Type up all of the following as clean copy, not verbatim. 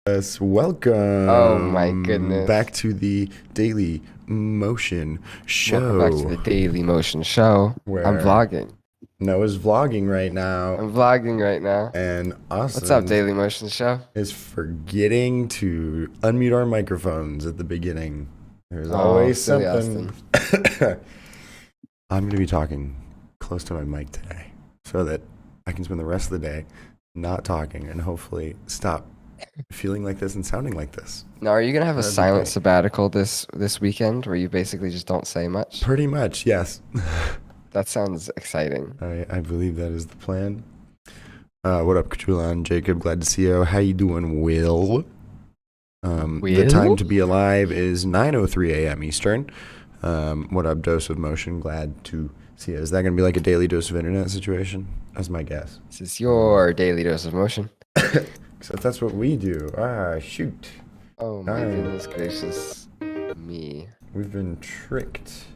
Yes, welcome Oh my goodness. back to the Daily Motion Welcome back to Show, the Daily Motion Show. I'm where vlogging. Noah's vlogging right now, I'm vlogging right now. and What's up, Austin Daily Motion Show? is forgetting to unmute our microphones at the beginning. There's Oh, always silly something. Austin. I'm going to be talking close to my mic today so that I can spend the rest of the day not talking and hopefully stop feeling like this and sounding like this. Now, are you gonna have a That'd be silent great. sabbatical this weekend where you basically just don't say much? Pretty much, yes. That sounds exciting. I believe that is the plan. What up, Kachulan? Jacob, glad to see you. How you doing, Will? The time to be alive is 9:03 a.m. Eastern. What up, Dose of Motion? Glad to see you. Is that going to be like a daily dose of internet situation? That's my guess. This is your Daily Dose of Motion. Except that's what we do. Shoot. Oh my goodness gracious me. We've been tricked.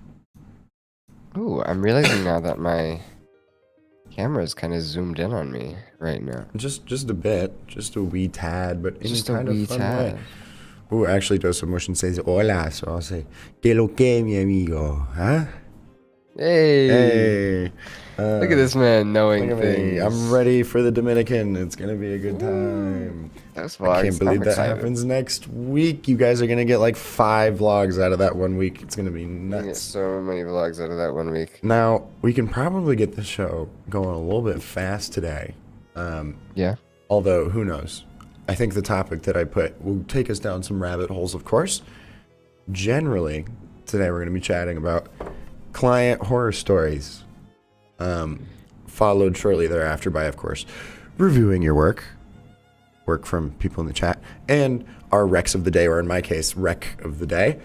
Ooh, I'm realizing now that my camera is kind of zoomed in on me right now. Just a bit. Just a wee tad, but in Just a a kind wee of fun tad. way. Oh, actually, Dose of Motion says hola, so I'll say, ¿Qué lo que, mi amigo? Huh? Hey! Hey. Look at this man knowing Look at things. me. I'm ready for the Dominican. It's going to be a good time. Those I vlogs, can't believe I'm that excited. happens next week. You guys are going to get like 5 vlogs out of that 1 week. It's going to be We get nuts. so many vlogs out of that 1 week. Now, we can probably get the show going a little bit fast today. Yeah. Although, who knows? I think the topic that I put will take us down some rabbit holes, of course. Generally, today we're going to be chatting about client horror stories. Followed shortly thereafter by, of course, reviewing your work from people in the chat, and our recs of the day, or in my case, rec of the day.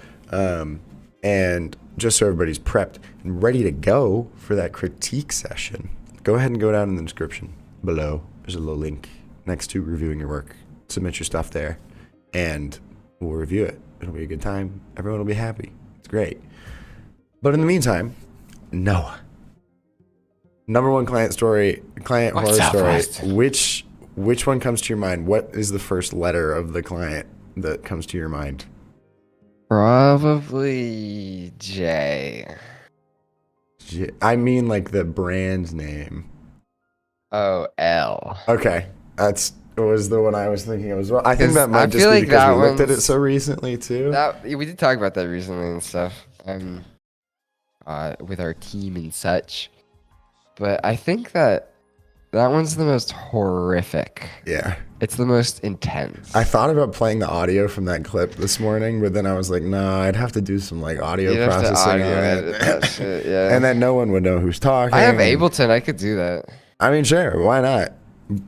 And just so everybody's prepped and ready to go for that critique session, go ahead and go down in the description below. There's a little link next to reviewing your work. Submit your stuff there, and we'll review it. It'll be a good time. Everyone will be happy. It's great. But in the meantime, Noah. Number one client story, client What's horror up, story. Austin? Which one comes to your mind? What is the first letter of the client that comes to your mind? Probably J. I mean, like the brand name. Oh, L. Okay, that's was the one I was thinking of as well. I think 'Cause that might I just feel be like because that we looked at it one's- so recently too. We did talk about that recently and stuff. With our team and such. But I think that one's the most horrific. Yeah. It's the most intense. I thought about playing the audio from that clip this morning, but then I was like, no, I'd have to do some like audio You'd have to processing audio on edit that it. shit, yeah. And then no one would know who's talking. I have Ableton. I could do that. I mean, sure, why not?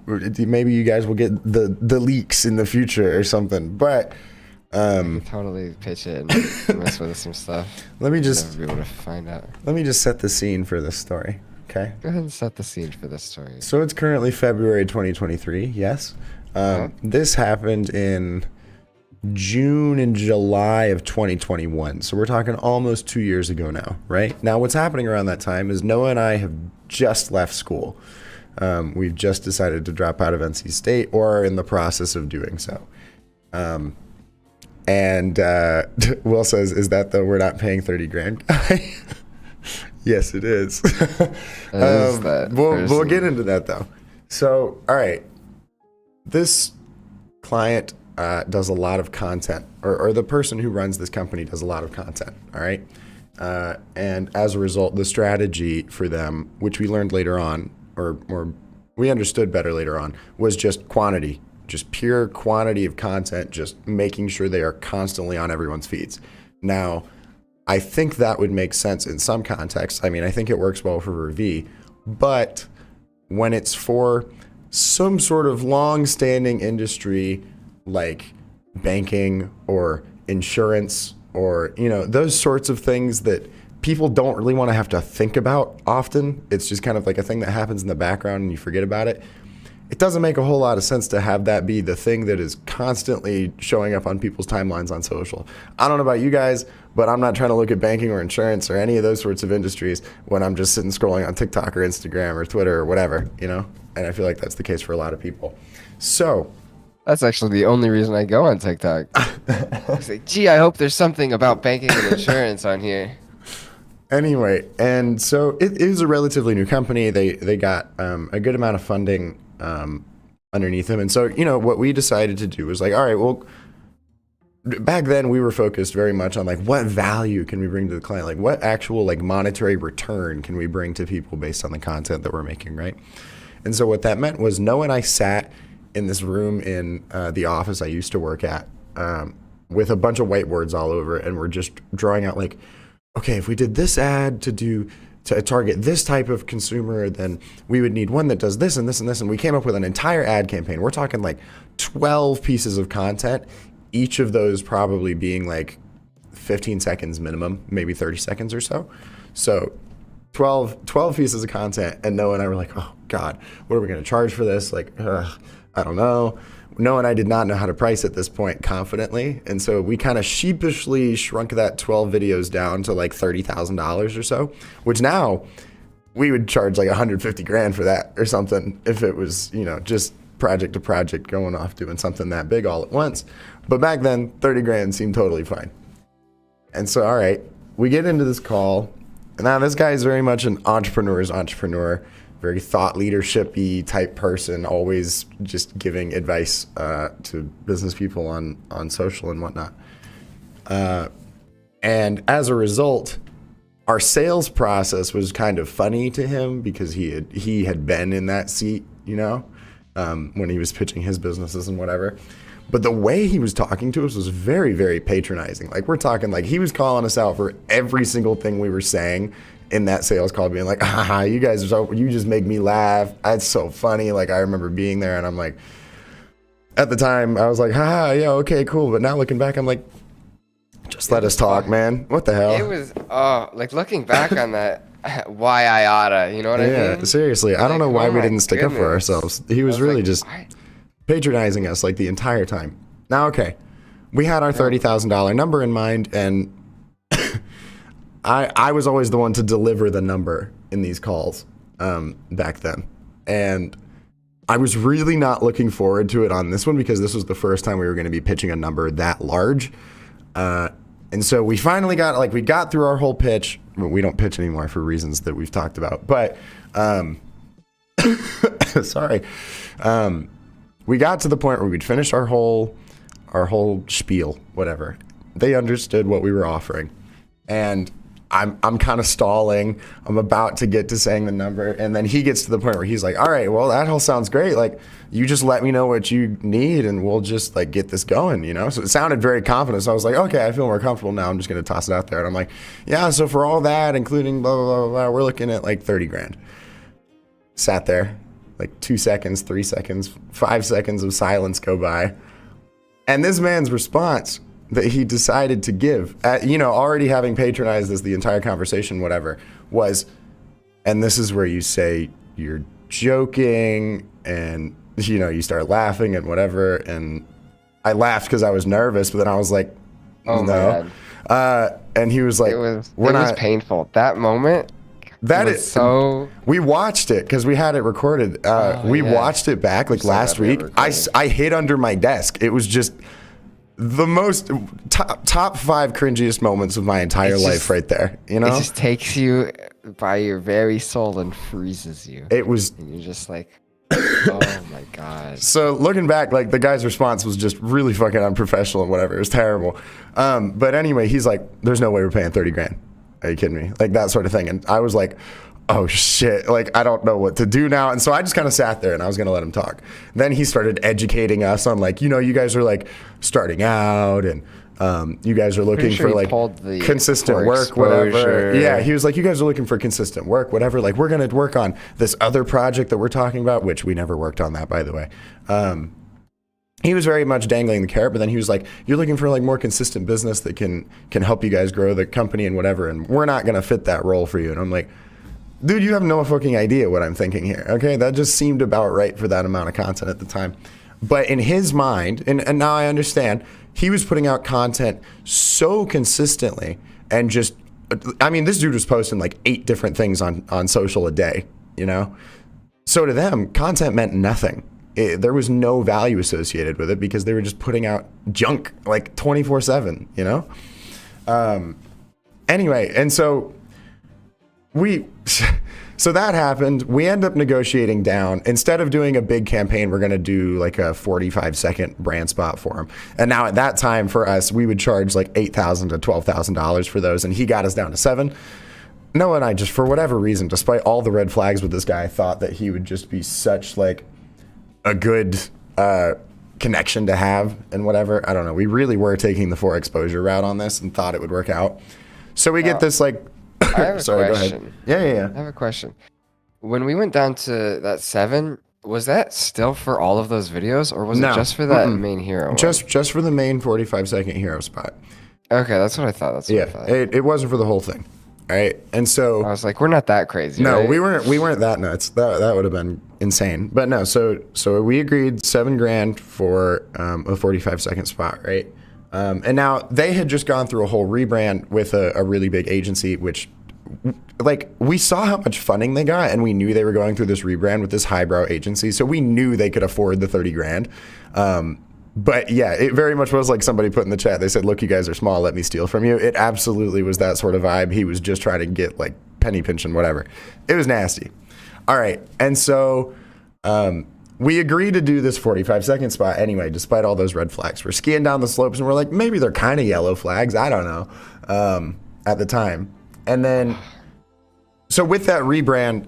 Maybe you guys will get the leaks in the future or something. But Totally pitch it and mess with some stuff. let me Never just be able to find out. set the scene for this story, okay? Go ahead and set the scene for this story. So it's currently February 2023. Yes, this happened in June and July of 2021. So we're talking almost 2 years ago now, right? Now, what's happening around that time is Noah and I have just left school. We've just decided to drop out of NC State, or are in the process of doing so. And Will says, "Is that the we're not paying 30 grand guy?" Yes, it is. Is that We'll person. get into that though. So, all right, this client does a lot of content, or the person who runs this company does a lot of content. All right, and as a result, the strategy for them, which we learned later on, or we understood better later on, was just quantity. Just pure quantity of content, just making sure they are constantly on everyone's feeds. Now, I think that would make sense in some contexts. I mean, I think it works well for Revi, but when it's for some sort of long-standing industry like banking or insurance or, those sorts of things that people don't really want to have to think about often, it's just kind of like a thing that happens in the background and you forget about it. It doesn't make a whole lot of sense to have that be the thing that is constantly showing up on people's timelines on social. I don't know about you guys, but I'm not trying to look at banking or insurance or any of those sorts of industries when I'm just sitting scrolling on TikTok or Instagram or Twitter or whatever, And I feel like that's the case for a lot of people. So That's actually the only reason I go on TikTok. It's like, gee, I hope there's something about banking and insurance on here. Anyway, and so it is a relatively new company. They got a good amount of funding underneath them. And so, what we decided to do was like, all right, well, back then we were focused very much on like what value can we bring to the client? Like what actual like monetary return can we bring to people based on the content that we're making, right? And so what that meant was Noah and I sat in this room in the office I used to work at with a bunch of whiteboards all over, and we're just drawing out like, okay, if we did this ad to target this type of consumer, then we would need one that does this and this and this. And we came up with an entire ad campaign. We're talking like 12 pieces of content, each of those probably being like 15 seconds minimum, maybe 30 seconds or so. So 12 pieces of content. And Noah and I were like, oh God, what are we going to charge for this? Like, I don't know. Noah and I did not know how to price at this point confidently. And so we kind of sheepishly shrunk that 12 videos down to like $30,000 or so, which now we would charge like 150 grand for that or something if it was, just project to project going off doing something that big all at once. But back then, 30 grand seemed totally fine. And so, all right, we get into this call. And now this guy is very much an entrepreneur's entrepreneur, very thought leadership-y type person, always just giving advice to business people on social and whatnot. And as a result, our sales process was kind of funny to him because he had been in that seat, when he was pitching his businesses and whatever. But the way he was talking to us was very, very patronizing. Like we're talking like he was calling us out for every single thing we were saying in that sales call, being like, you guys are you just make me laugh. That's so funny. Like I remember being there and I'm like, at the time I was like, yeah, okay, cool. But now looking back, I'm like, just let us talk, man. What the hell? It was, like looking back on that, why I oughta, you know what I mean? Yeah, seriously. I don't know why we didn't stick up for ourselves. He was really like, just patronizing us like the entire time. Now, okay, we had our $30,000 number in mind, and I was always the one to deliver the number in these calls back then. And I was really not looking forward to it on this one because this was the first time we were going to be pitching a number that large. And so we finally we got through our whole pitch. We don't pitch anymore for reasons that we've talked about, but sorry. We got to the point where we'd finished our whole spiel, whatever. They understood what we were offering. And I'm kind of stalling. I'm about to get to saying the number. And then he gets to the point where he's like, all right, well, that all sounds great. Like, you just let me know what you need and we'll just like get this going, So it sounded very confident. So I was like, okay, I feel more comfortable now. I'm just going to toss it out there. And I'm like, yeah, so for all that, including blah, blah, blah, blah, we're looking at like 30 grand. Sat there, like 2 seconds, 3 seconds, 5 seconds of silence go by. And this man's response that he decided to give, already having patronized us the entire conversation, whatever, was, and this is where you say you're joking and, you start laughing and whatever. And I laughed because I was nervous, but then I was like, oh no. And he was like, it was painful. That moment. That is so. We watched it because we had it recorded. We watched it back like last week. I hid under my desk. It was just the most top 5 cringiest moments of my entire life right there. It just takes you by your very soul and freezes you. It was. And you're just like, oh my God. So looking back, like the guy's response was just really fucking unprofessional and whatever. It was terrible. But anyway, he's like, there's no way we're paying 30 grand. Are you kidding me? Like that sort of thing. And I was like, oh shit, like I don't know what to do now. And so I just kind of sat there and I was going to let him talk. Then he started educating us on like, you guys are like starting out and you guys are looking for like consistent work, whatever. Yeah, he was like, you guys are looking for consistent work, whatever. Like we're going to work on this other project that we're talking about, which we never worked on that, by the way. He was very much dangling the carrot, but then he was like, you're looking for like more consistent business that can help you guys grow the company and whatever, and we're not going to fit that role for you. And I'm like, dude, you have no fucking idea what I'm thinking here. Okay, that just seemed about right for that amount of content at the time. But in his mind, and now I understand, he was putting out content so consistently and just, I mean, this dude was posting like 8 different things on social a day, So to them, content meant nothing. there was no value associated with it because they were just putting out junk like 24/7, you know? Anyway, and so so that happened. We end up negotiating down. Instead of doing a big campaign, we're going to do like a 45-second brand spot for him. And now at that time for us, we would charge like $8,000 to $12,000 for those. And he got us down to $7,000. Noah and I just, for whatever reason, despite all the red flags with this guy, thought that he would just be such like a good connection to have and whatever. I don't know. We really were taking the 4 exposure route on this and thought it would work out. So we get this like, I have a sorry, question. Go ahead. Yeah. I have a question. When we went down to that 7, was that still for all of those videos, or was it just for that main hero one? Just for the main 45-second hero spot. Okay, that's what I thought. That's what I thought. It wasn't for the whole thing. All right, and so I was like, we're not that crazy. No, right? we weren't that nuts. That would have been insane. But no, so we agreed $7,000 for a 45-second spot, right? And now they had just gone through a whole rebrand with a really big agency, which like we saw how much funding they got, and we knew they were going through this rebrand with this highbrow agency, so we knew they could afford the $30,000. But yeah, it very much was like somebody put in the chat. They said, "Look, you guys are small. Let me steal from you." It absolutely was that sort of vibe. He was just trying to get like penny pinching, whatever. It was nasty. All right, and so we agreed to do this 45-second spot anyway, despite all those red flags. We're skiing down the slopes, and we're like, maybe they're kind of yellow flags. I don't know at the time. And then, so with that rebrand,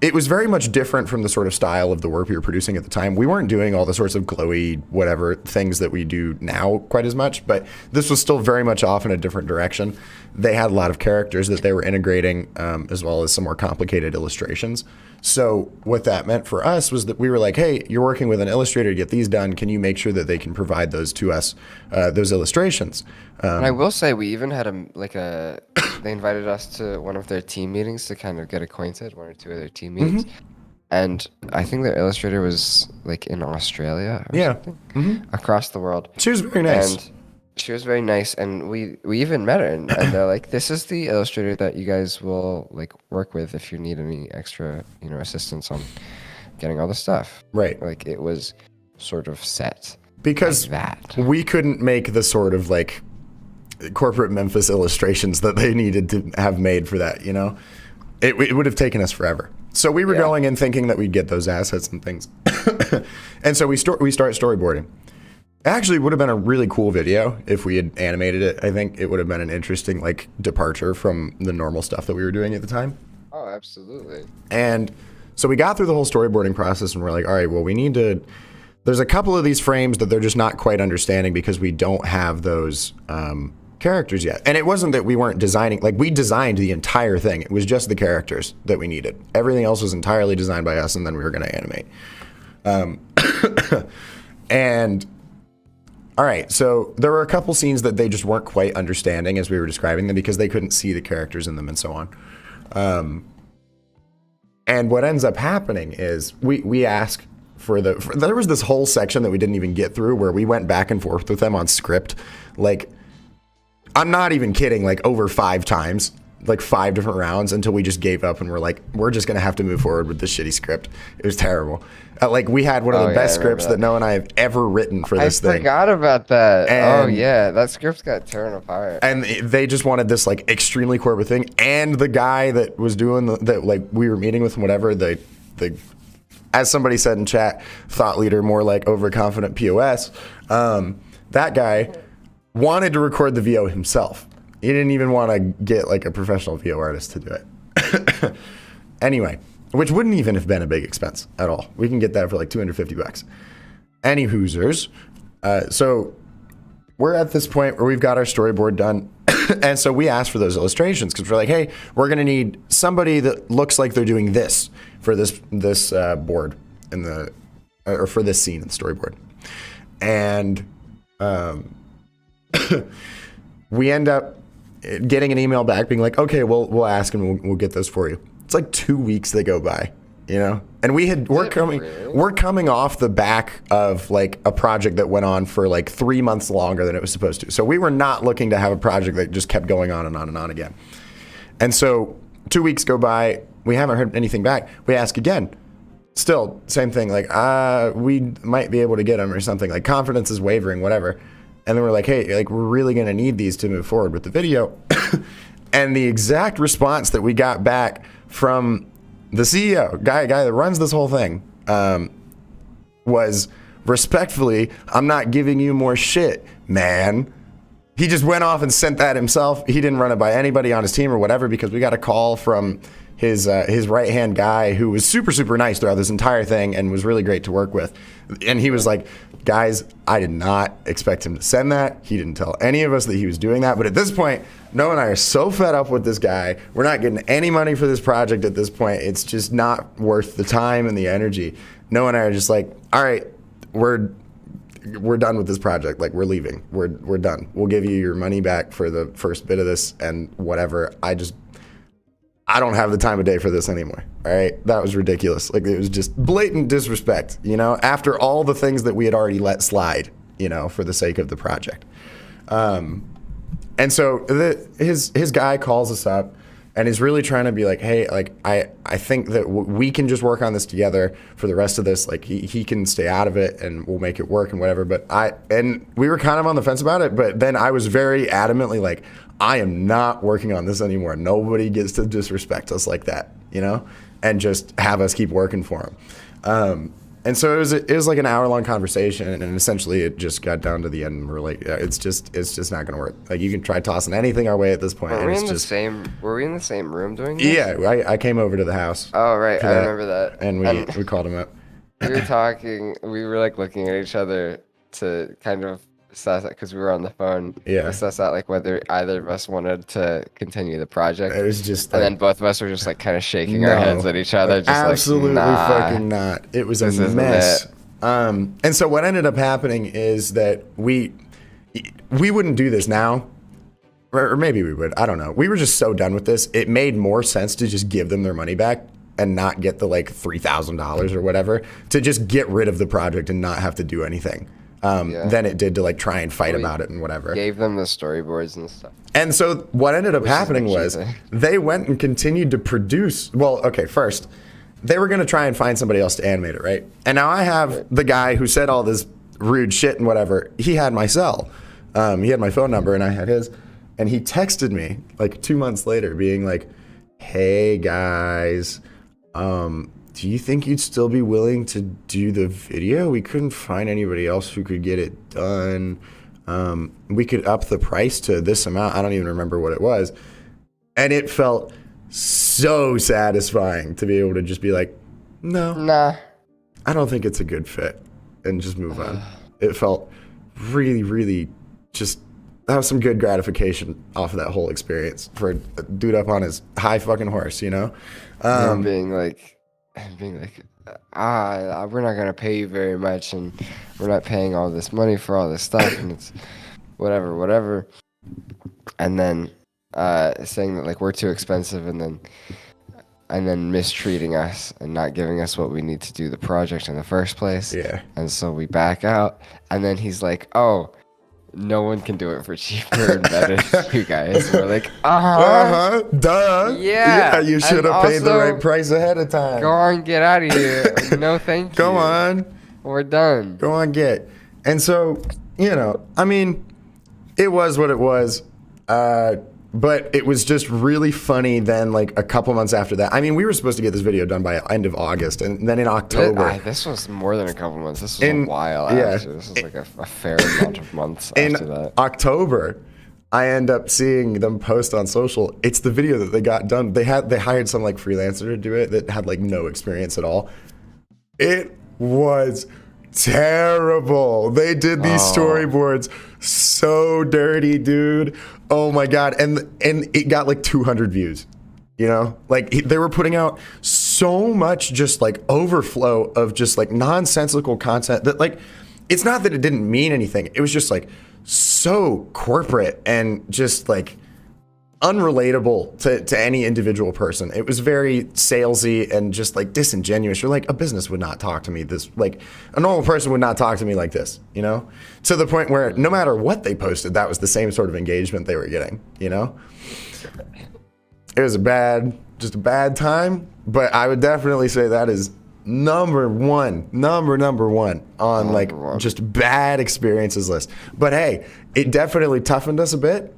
it was very much different from the sort of style of the work we were producing at the time. We weren't doing all the sorts of glowy, whatever things that we do now quite as much, but this was still very much off in a different direction. They had a lot of characters that they were integrating, as well as some more complicated illustrations. So what that meant for us was that we were like, hey, you're working with an illustrator to get these done. Can you make sure that they can provide those to us, those illustrations? And I will say we even had they invited us to one of their team meetings to kind of get acquainted, 1 or 2 of their team meetings. And I think their illustrator was like in Australia or something, across the world. She was very nice. And she was very nice, and we even met her, and they're like, this is the illustrator that you guys will like work with if you need any extra, assistance on getting all the stuff. Right. Like it was sort of set. Because like that. We couldn't make the sort of like corporate Memphis illustrations that they needed to have made for that, It would have taken us forever. So we were going in thinking that we'd get those assets and things. And so we start storyboarding. Actually, it would have been a really cool video if we had animated it. I think it would have been an interesting like departure from the normal stuff that we were doing at the time. Oh, absolutely. And so we got through the whole storyboarding process, and we're like, all right, well, there's a couple of these frames that they're just not quite understanding because we don't have those characters yet. And it wasn't that we weren't designing, like we designed the entire thing. It was just the characters that we needed. Everything else was entirely designed by us, and then we were going to animate. And all right, so there were a couple scenes that they just weren't quite understanding as we were describing them because they couldn't see the characters in them and so on. And what ends up happening is we ask there was this whole section that we didn't even get through where we went back and forth with them on script. Like, I'm not even kidding, like over 5 times, like 5 different rounds until we just gave up and we're like, we're just going to have to move forward with this shitty script. It was terrible. Like we had one of the best scripts that Noah and I have ever written for this thing. I forgot about that. That script got torn apart. And they just wanted this like extremely corporate thing. And the guy that was doing that, like we were meeting with and whatever, the as somebody said in chat, thought leader, more like overconfident POS. That guy wanted to record the VO himself. He didn't even want to get like a professional VO artist to do it. Anyway, which wouldn't even have been a big expense at all. We can get that for like $250. Any hoosers. So we're at this point where we've got our storyboard done. And so we asked for those illustrations because we're like, hey, we're going to need somebody that looks like they're doing this for this board or for this scene in the storyboard. And we end up getting an email back being like, okay, we'll ask and we'll get those for you. It's like 2 weeks that go by, and we're coming off the back of like a project that went on for like 3 months longer than it was supposed to. So we were not looking to have a project that just kept going on and on and on again. And so 2 weeks go by, we haven't heard anything back. We ask again, still, same thing. Like, we might be able to get them or something. Like, confidence is wavering, whatever. And then we're like, hey, like, we're really going to need these to move forward with the video. And the exact response that we got back from the CEO, guy that runs this whole thing, was, respectfully, I'm not giving you more shit, man. He just went off and sent that himself. He didn't run it by anybody on his team or whatever, because we got a call from his right-hand guy who was super, super nice throughout this entire thing and was really great to work with. And he was like, guys, I did not expect him to send that. He didn't tell any of us that he was doing that. But at this point, Noah and I are so fed up with this guy. We're not getting any money for this project at this point. It's just not worth the time and the energy. Noah and I are just like, all right, we're done with this project. Like, we're leaving. We're done. We'll give you your money back for the first bit of this and whatever. I don't have the time of day for this anymore. All right. That was ridiculous. Like, it was just blatant disrespect, you know, after all the things that we had already let slide, you know, for the sake of the project. And so his guy calls us up and is really trying to be like, hey, like, I think that we can just work on this together for the rest of this. Like, he can stay out of it and we'll make it work and whatever. But we were kind of on the fence about it, but then I was very adamantly like, I am not working on this anymore. Nobody gets to disrespect us like that, you know, and just have us keep working for him. And so it was like an hour-long conversation, and essentially it just got down to the end, and we're like, yeah, it's just not going to work. Like, you can try tossing anything our way at this point. Were we in the same room doing this? Yeah, I came over to the house. Oh, right. I remember that. And we called him up. We were talking. We were, like, looking at each other to kind of assess it, because we were on the phone. Yeah. Assess out, like, whether either of us wanted to continue the project. It was just and then both of us were just, like, kind of shaking our heads at each other. Just absolutely like, nah, fucking not. It was a mess. And so what ended up happening is that we wouldn't do this now. Or maybe we would. I don't know. We were just so done with this. It made more sense to just give them their money back and not get the, like, $3,000 or whatever, to just get rid of the project and not have to do anything. Than it did to, like, try and fight about it and whatever. Gave them the storyboards and stuff. And so what ended up happening was they went and continued to produce. Well, okay, first, they were going to try and find somebody else to animate it, right? And now I have the guy who said all this rude shit and whatever. He had my cell. He had my phone number and I had his. And he texted me, like, 2 months later being like, hey, guys, do you think you'd still be willing to do the video? We couldn't find anybody else who could get it done. We could up the price to this amount. I don't even remember what it was. And it felt so satisfying to be able to just be like, no, nah, I don't think it's a good fit, and just move on. It felt really, really just, that was some good gratification off of that whole experience for a dude up on his high fucking horse, you know? Being like, we're not gonna pay you very much, and we're not paying all this money for all this stuff, and it's whatever, and then saying that, like, we're too expensive, and then mistreating us and not giving us what we need to do the project in the first place. Yeah. And so we back out, and then he's like, oh, no one can do it for cheaper and better than you guys. We're like, duh. Yeah. You should have paid the right price ahead of time. Go on, get out of here. No, thank you. Go on. We're done. Go on, get. And so, you know, I mean, it was what it was. But it was just really funny then, like, a couple months after that. I mean, we were supposed to get this video done by end of August, and then in October. This was more than a couple months. This was a while after. This was like a fair amount of months after that. In October, I end up seeing them post on social. It's the video that they got done. They hired some, like, freelancer to do it that had, like, no experience at all. It was terrible. They did these storyboards so dirty, dude. Oh my god. And it got like 200 views. You know? Like, they were putting out so much just, like, overflow of just, like, nonsensical content that, like, it's not that it didn't mean anything. It was just, like, so corporate and just, like, unrelatable to any individual person. It was very salesy and just, like, disingenuous. You're like, a business would not talk to me this, like, a normal person would not talk to me like this, you know? To the point where no matter what they posted, that was the same sort of engagement they were getting, you know? It was just a bad time, but I would definitely say that is number one on like Number one. just bad experiences list. But hey, it definitely toughened us a bit.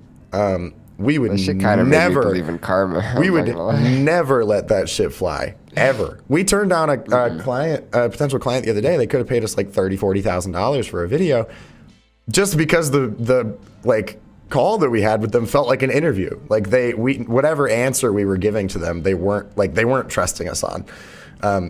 We would That shit kind of made me never believe in karma. we I'm would not gonna lie. never let that shit fly ever. We turned down a potential client the other day. They could have paid us like $40,000 for a video, just because the like call that we had with them felt like an interview. Like whatever answer we were giving to them, they weren't trusting us on,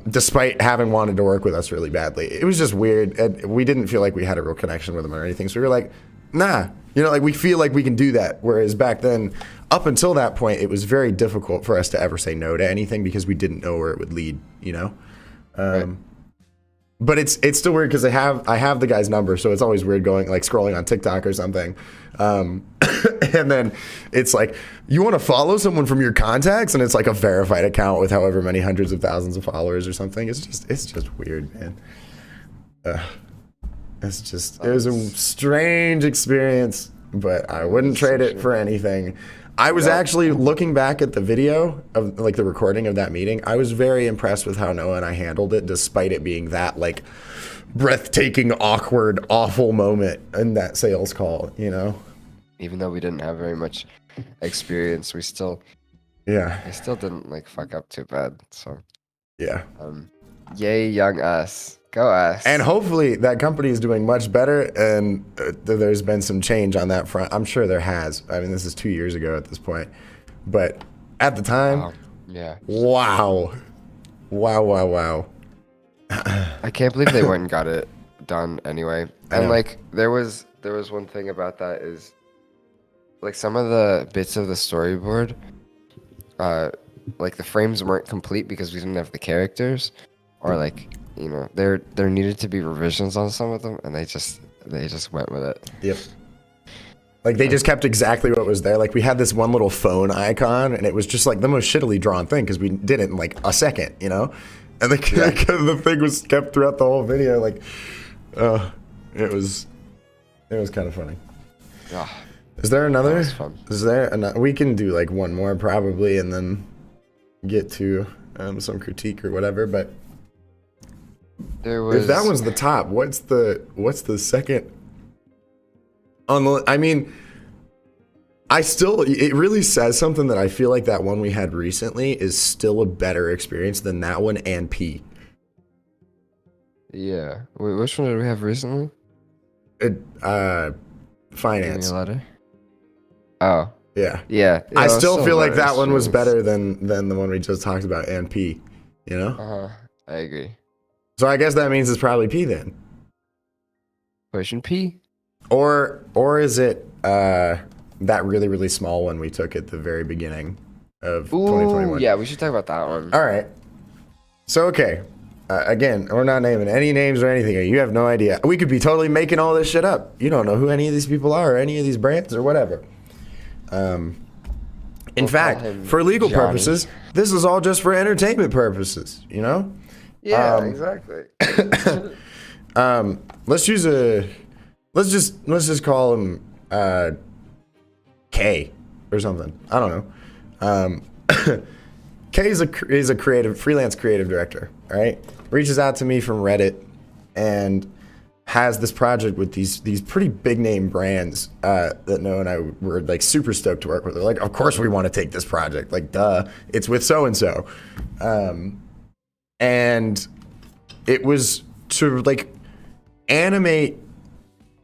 despite having wanted to work with us really badly. It was just weird, and we didn't feel like we had a real connection with them or anything. So we were like, nah, like we feel like we can do that. Whereas back then, up until that point, it was very difficult for us to ever say no to anything because we didn't know where it would lead. Right. But it's still weird because I have the guy's number, so it's always weird going like scrolling on TikTok or something, and then it's like, you want to follow someone from your contacts, and it's like a verified account with however many hundreds of thousands of followers or something. It's just weird, man. It was a strange experience, but I wouldn't trade it for anything. I was actually looking back at the video of like the recording of that meeting. I was very impressed with how Noah and I handled it, despite it being that like breathtaking, awkward, awful moment in that sales call, Even though we didn't have very much experience, we still didn't like fuck up too bad. So Yeah. Yay, young us. Go us. And hopefully that company is doing much better, and there's been some change on that front. I'm sure there has. I mean, this is 2 years ago at this point. But at the time, yeah. Wow. I can't believe they went and got it done anyway. And like there was one thing about that is like some of the bits of the storyboard, like the frames weren't complete because we didn't have the characters, or like, there needed to be revisions on some of them, and they just went with it. Yep. Like they just kept exactly what was there. Like we had this one little phone icon, and it was just like the most shittily drawn thing because we did it in like a second, And the thing was kept throughout the whole video. Like, it was kind of funny. Ah, Is there another? that was fun. Is there another? We can do like one more probably, and then get to some critique or whatever. But if that one's the top, what's the second? It really says something that I feel like that one we had recently is still a better experience than that one and P. Yeah. Wait, which one did we have recently? Finance. Give me a letter. Oh. Yeah. Yeah. I still feel like that better one was experience. better than the one we just talked about and P. I agree. So I guess that means it's probably P then. Question P. Or is it that really, really small one we took at the very beginning of 2021? Yeah, we should talk about that one. All right. So, okay. Again, we're not naming any names or anything. You have no idea. We could be totally making all this shit up. You don't know who any of these people are or any of these brands or whatever. In fact, for legal Johnny. purposes, this is all just for entertainment purposes, Yeah, exactly. Let's just call him K or something. I don't know. K is a freelance creative director, right? Reaches out to me from Reddit and has this project with these pretty big name brands that Noah and I were like super stoked to work with. They're like, of course we want to take this project. Like, duh, it's with so and so, and it was to like animate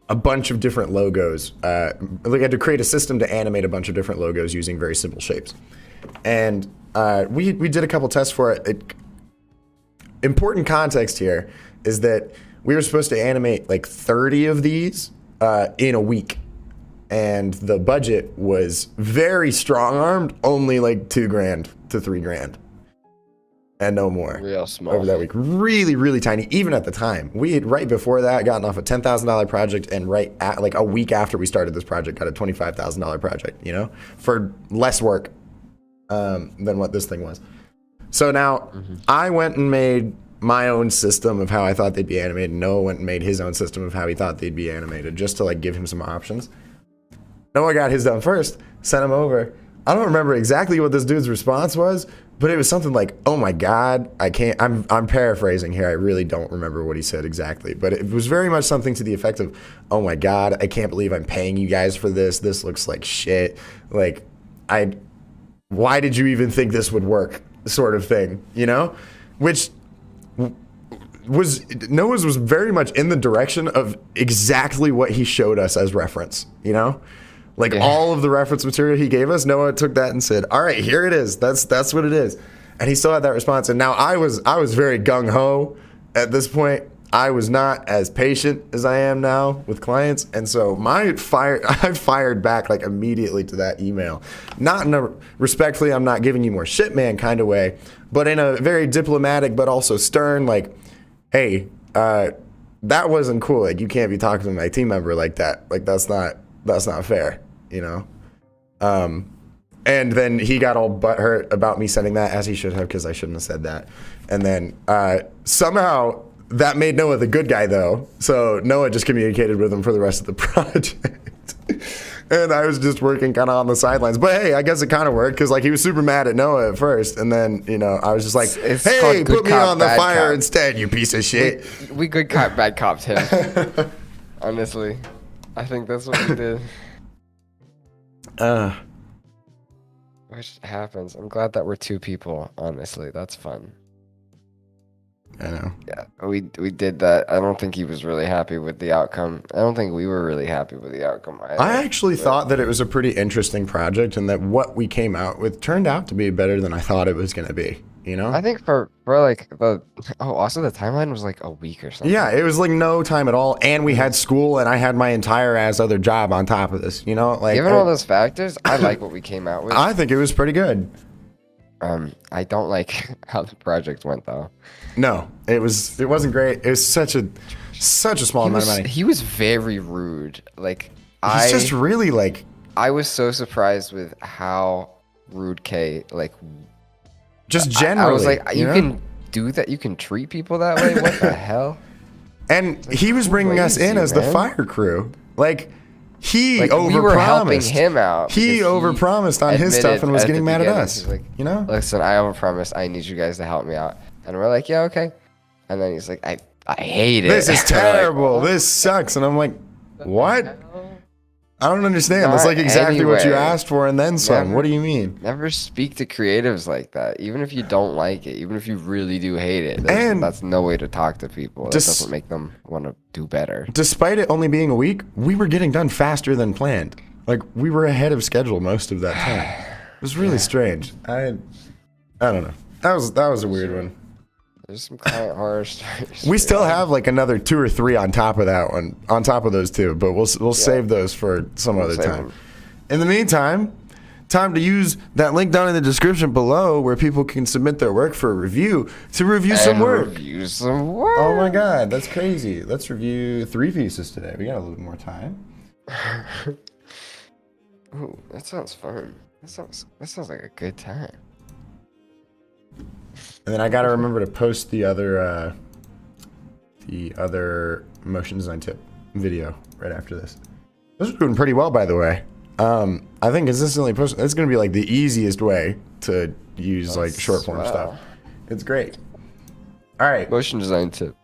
a bunch of different logos. Like I had to create a system to animate a bunch of different logos using very simple shapes, and we did a couple tests for it. Important context here is that we were supposed to animate like 30 of these in a week, and the budget was very strong-armed, only like $2,000 to $3,000, and no more. Real small. Over that week, really, really tiny. Even at the time, we had right before that gotten off a $10,000 project, and like a week after we started this project, got a $25,000 project. For less work than what this thing was. So now I went and made my own system of how I thought they'd be animated. Noah went and made his own system of how he thought they'd be animated, just to like give him some options. Noah got his done first, sent him over. I don't remember exactly what this dude's response was, but it was something like, "Oh my God, I can't." I'm paraphrasing here. I really don't remember what he said exactly, but it was very much something to the effect of, "Oh my God, I can't believe I'm paying you guys for this. This looks like shit. Like, why did you even think this would work?" Sort of thing, you know, which Noah's was very much in the direction of exactly what he showed us as reference, you know. Like all of the reference material he gave us, Noah took that and said, "All right, here it is. That's what it is." And he still had that response. And now I was very gung ho at this point. I was not as patient as I am now with clients, and so I fired back like immediately to that email. Not in a respectfully, I'm not giving you more shit, man, kind of way, but in a very diplomatic but also stern, like, "Hey, that wasn't cool. Like, you can't be talking to my team member like that. Like, that's not fair, you know." And then he got all butthurt about me sending that, as he should have, because I shouldn't have said that. And then somehow that made Noah the good guy, though. So Noah just communicated with him for the rest of the project. And I was just working kind of on the sidelines. But hey, I guess it kind of worked, because like he was super mad at Noah at first. And then, you know, I was just like, "Hey, put me on the fire instead, you piece of shit." We good cop, bad copped him. Honestly. I think that's what we did. Which happens. I'm glad that we're two people, honestly. That's fun. I know. Yeah, we did that. I don't think he was really happy with the outcome. I don't think we were really happy with the outcome either. I actually thought that it was a pretty interesting project, and that what we came out with turned out to be better than I thought it was going to be, you know? I think for like also the timeline was like a week or something. Yeah, it was like no time at all, and we had school, and I had my entire ass other job on top of this, you know? Like, given all those factors, I like what we came out with. I think it was pretty good. I don't like how the project went though. No, it wasn't great. It was such a small amount of money. He was very rude. Like he's just really like. I was so surprised with how rude K like. Just generally, I was like, you can do that. You can treat people that way. What the hell? And like, he was bringing us in as the fire crew. Like. He like, overpromised. We were helping him out. He overpromised on his stuff and was getting mad at us. He's like, you know? "Listen, I overpromised. I need you guys to help me out." And we're like, "Yeah, okay." And then he's like, I hate it. This is terrible. Like, this sucks. And I'm like, what? I don't understand. That's like exactly what you asked for and then some. What do you mean? Never speak to creatives like that. Even if you don't like it, even if you really do hate it, that's no way to talk to people. That doesn't make them want to do better. Despite it only being a week, we were getting done faster than planned. Like, we were ahead of schedule most of that time. It was really strange. I don't know. That was a weird one. There's some client horror stories. We still have like another 2 or 3 on top of that one, on top of those 2, but we'll save those for some other time. In the meantime, time to use that link down in the description below where people can submit their work for a review to review some work. Review some work. Oh my God, that's crazy. Let's review 3 pieces today. We got a little bit more time. Ooh, that sounds fun. That sounds like a good time. And then I got to remember to post the other motion design tip video right after this. Those are doing pretty well, by the way. I think consistently posting, it's going to be like the easiest way to use like short form stuff. It's great. All right. Motion design tip.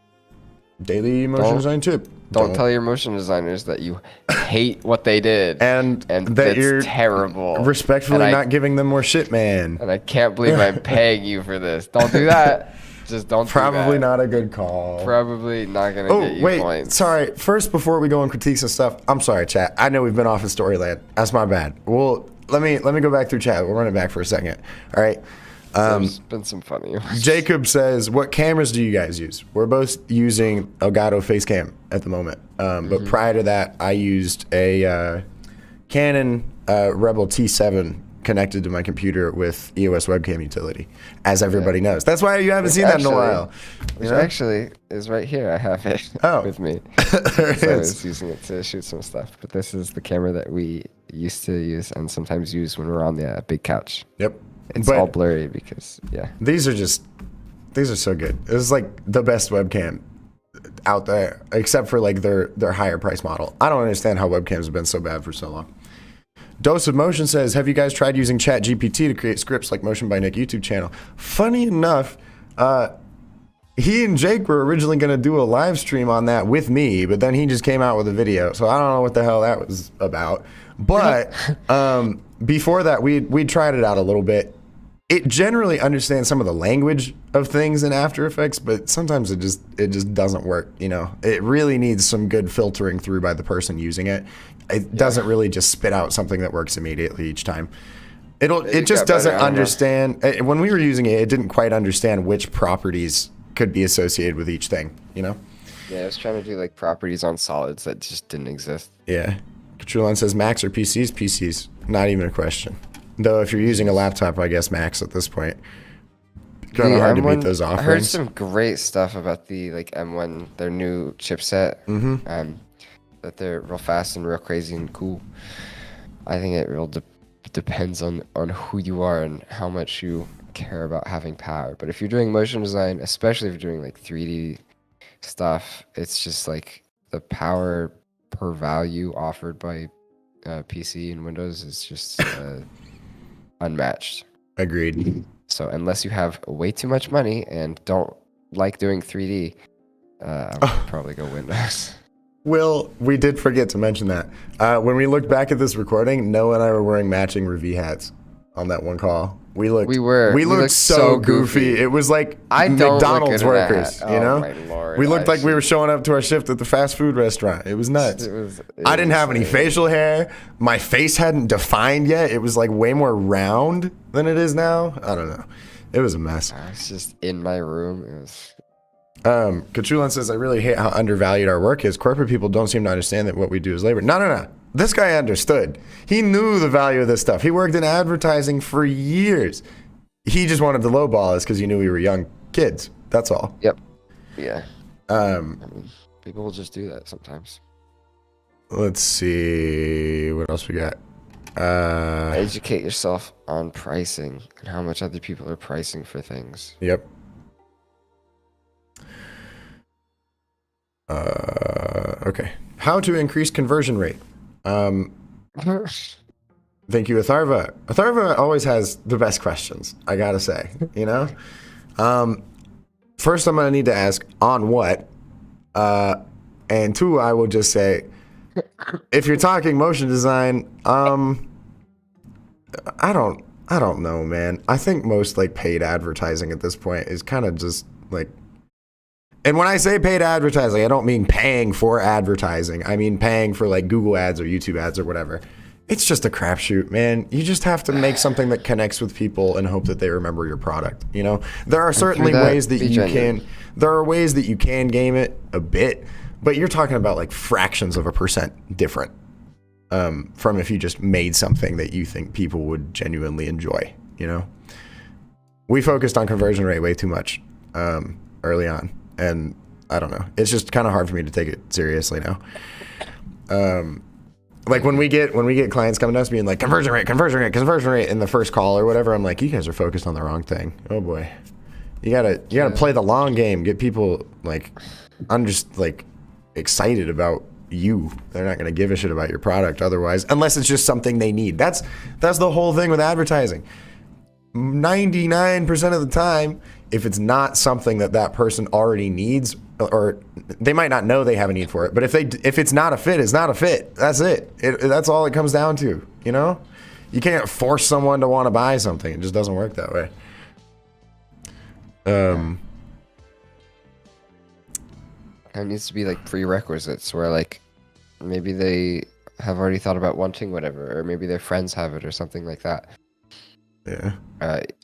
Daily motion design tip. Don't tell your motion designers that you hate what they did and that you're terrible. Respectfully not giving them more shit, man. And I can't believe I'm paying you for this. Don't do that. Just don't. Probably not a good call. Probably not gonna get you points. Sorry. First, before we go on critiques and stuff, I'm sorry, chat. I know we've been off in Storyland. That's my bad. Well, let me go back through chat. We'll run it back for a second. All right. There's been some funny ones. Jacob says, "What cameras do you guys use?" We're both using Elgato Facecam at the moment. But prior to that, I used a Canon Rebel T7 connected to my computer with EOS webcam utility, as everybody knows. That's why you haven't seen that in a while. Which actually is right here. I have it with me. I was using it to shoot some stuff. But this is the camera that we used to use and sometimes use when we're on the big couch. Yep. It's all blurry because, These are so good. This is like the best webcam out there, except for like their higher price model. I don't understand how webcams have been so bad for so long. Dose of Motion says, have you guys tried using Chat GPT to create scripts like Motion by Nick YouTube channel? Funny enough, he and Jake were originally going to do a live stream on that with me, but then he just came out with a video. So I don't know what the hell that was about. But before that, we tried it out a little bit. It generally understands some of the language of things in After Effects, but sometimes it just doesn't work. You know, it really needs some good filtering through by the person using it. It doesn't really just spit out something that works immediately each time. It just doesn't understand. When we were using it, it didn't quite understand which properties could be associated with each thing, you know? Yeah, I was trying to do like properties on solids that just didn't exist. Yeah. Katrulon says Macs or PCs? PCs. Not even a question. Though if you're using a laptop, I guess Macs at this point. Kind of hard to beat those offerings. I heard some great stuff about the like M1, their new chipset. That they're real fast and real crazy and cool. I think it real depends on who you are and how much you care about having power. But if you're doing motion design, especially if you're doing like 3D stuff, it's just like the power per value offered by PC and Windows is just unmatched. Agreed. So unless you have way too much money and don't like doing 3D, I would probably go Windows. Will, we did forget to mention that. When we looked back at this recording, Noah and I were wearing matching Revi hats on that one call. We looked so goofy. It was like McDonald's workers, you know? My Lord, we looked like we were showing up to our shift at the fast food restaurant. It was nuts. I didn't have any facial hair. My face hadn't defined yet. It was like way more round than it is now. I don't know. It was a mess. I was just in my room. It was... Kachulan says, I really hate how undervalued our work is. Corporate people don't seem to understand that what we do is labor. No. This guy understood. He knew the value of this stuff. He worked in advertising for years. He just wanted to lowball us because he knew we were young kids. That's all. Yep. Yeah. I mean, people will just do that sometimes. Let's see. What else we got? Educate yourself on pricing and how much other people are pricing for things. Yep. Okay. How to increase conversion rate. Thank you, Atharva. Atharva always has the best questions, I gotta say, you know? First, I'm gonna need to ask, on what? And two, I will just say, if you're talking motion design, I don't know, man. I think most like paid advertising at this point is kind of just like, and when I say paid advertising, I don't mean paying for advertising. I mean paying for like Google ads or YouTube ads or whatever. It's just a crapshoot, man. You just have to make something that connects with people and hope that they remember your product. You know, there are certainly ways that you can. There are ways that you can game it a bit, but you're talking about like fractions of a percent different from if you just made something that you think people would genuinely enjoy. You know, we focused on conversion rate way too much early on. And I don't know. It's just kind of hard for me to take it seriously now. Like when we get clients coming to us being like conversion rate in the first call or whatever, I'm like, you guys are focused on the wrong thing. Oh boy, you gotta play the long game. Get people like excited about you. They're not gonna give a shit about your product otherwise, unless it's just something they need. That's the whole thing with advertising. 99% of the time, if it's not something that person already needs, or they might not know they have a need for it, but if it's not a fit, it's not a fit. That's it. That's all it comes down to, you know? You can't force someone to want to buy something. It just doesn't work that way. It needs to be like prerequisites where like maybe they have already thought about wanting whatever, or maybe their friends have it or something like that. Yeah.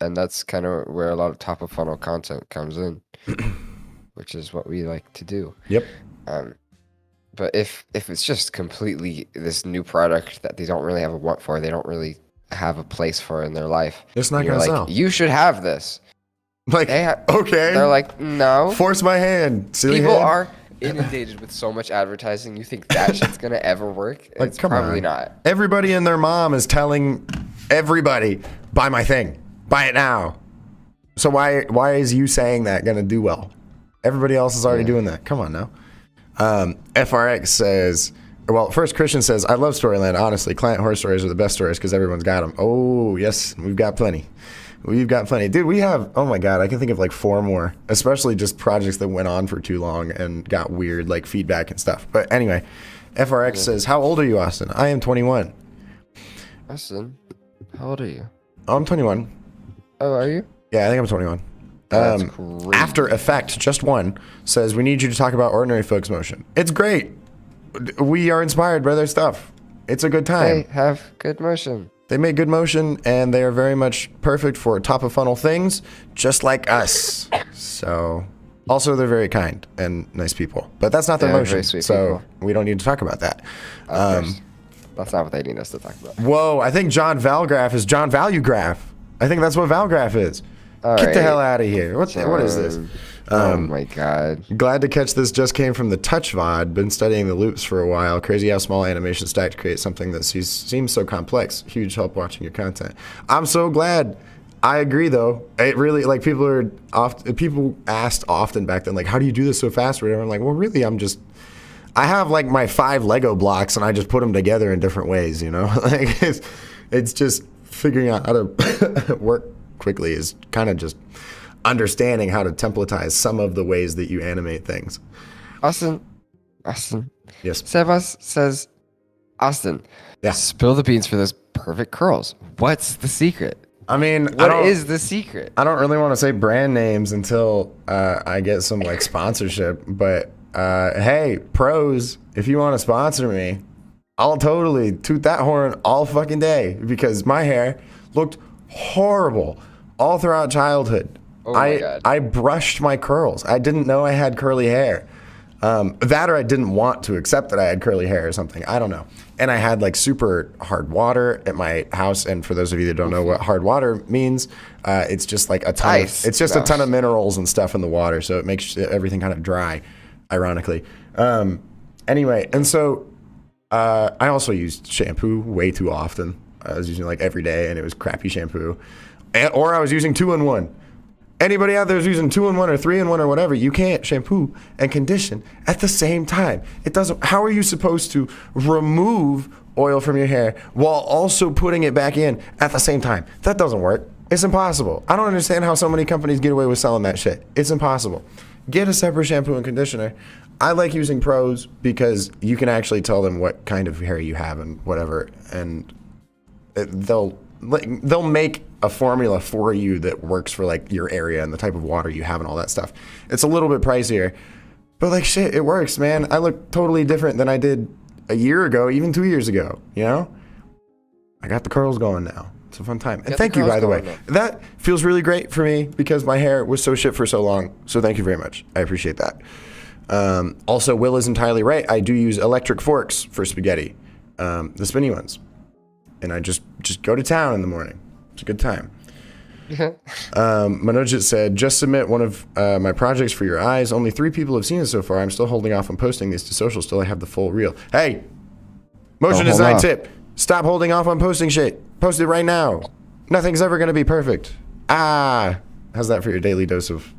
And that's kind of where a lot of top of funnel content comes in, which is what we like to do. Yep. But if it's just completely this new product that they don't really have a want for, they don't really have a place for in their life, it's not gonna sell. You should have this. Like, okay. They're like, no. Force my hand. Silly People hand. are inundated with so much advertising. You think that shit's gonna ever work? Like, it's probably not. Everybody and their mom is telling everybody, buy my thing, buy it now. So why is you saying that gonna do well? Everybody else is already doing that. Come on now. FRX says, Well, first Christian says, I love Storyland. Honestly, client horror stories are the best stories because everyone's got them. Oh, yes, we've got plenty. We've got plenty. Dude, we have, oh my God, I can think of like 4 more, especially just projects that went on for too long and got weird like feedback and stuff. But anyway, FRX says, how old are you, Austin? I am 21. Austin, how old are you? I'm 21. Oh, are you? Yeah, I think I'm 21. That's crazy. After Effect, just one, says, we need you to talk about Ordinary Folks Motion. It's great. We are inspired by their stuff. It's a good time. They have good motion. They make good motion, and they are very much perfect for top of funnel things, just like us. So, also they're very kind and nice people, but that's not their They are motion. very sweet So people. we don't need to talk about that. Of course. That's not what they need us to talk about. Whoa, I think John Valgraph is John Value Graph. I think that's what Valgraph is. All Get the right. hell out of here. What is this? Oh my God. Glad to catch this. Just came from the Touch VOD. Been studying the loops for a while. Crazy how small animations stack to create something that seems so complex. Huge help watching your content. I'm so glad. I agree though. It really, like, people asked often back then, like, how do you do this so fast or whatever. I'm like, well, really, I have like my 5 Lego blocks and I just put them together in different ways, you know? Like it's just figuring out how to work quickly is kind of just understanding how to templatize some of the ways that you animate things. Austin. Yes. Sebas says, Austin, Yeah. spill the beans for those perfect curls. What's the secret? I mean, What is the secret? I don't really want to say brand names until I get some like sponsorship, but hey, pros, if you want to sponsor me, I'll totally toot that horn all fucking day because my hair looked horrible all throughout childhood. Oh my God. I brushed my curls. I didn't know I had curly hair. That or I didn't want to accept that I had curly hair or something. I don't know. And I had like super hard water at my house. And for those of you that don't know what hard water means, it's just like a ton Ice. of, it's just a ton of minerals and stuff in the water. So it makes everything kind of dry, ironically. Anyway, and so I also used shampoo way too often. I was using like every day and it was crappy shampoo. Or I was using 2-in-1. Anybody out there who's using 2-in-1 or 3-in-1 or whatever, you can't shampoo and condition at the same time. It doesn't. How are you supposed to remove oil from your hair while also putting it back in at the same time? That doesn't work. It's impossible. I don't understand how so many companies get away with selling that shit. It's impossible. Get a separate shampoo and conditioner. I like using Pros because you can actually tell them what kind of hair you have and whatever, and they'll make a formula for you that works for like your area and the type of water you have and all that stuff. It's a little bit pricier, but like shit, it works, man. I look totally different than I did a year ago, even 2 years ago, you know? I got the curls going now. It's a fun time. And thank you, by the way. That feels really great for me because my hair was so shit for so long. So thank you very much. I appreciate that. Also, Will is entirely right. I do use electric forks for spaghetti, the spinny ones. And I just go to town in the morning. It's a good time. Manojit said, just submit one of my projects for your eyes. Only 3 people have seen it so far. I'm still holding off on posting these to social till I have the full reel. Hey, motion design tip. Stop holding off on posting shit. Post it right now. Nothing's ever going to be perfect. How's that for your daily dose of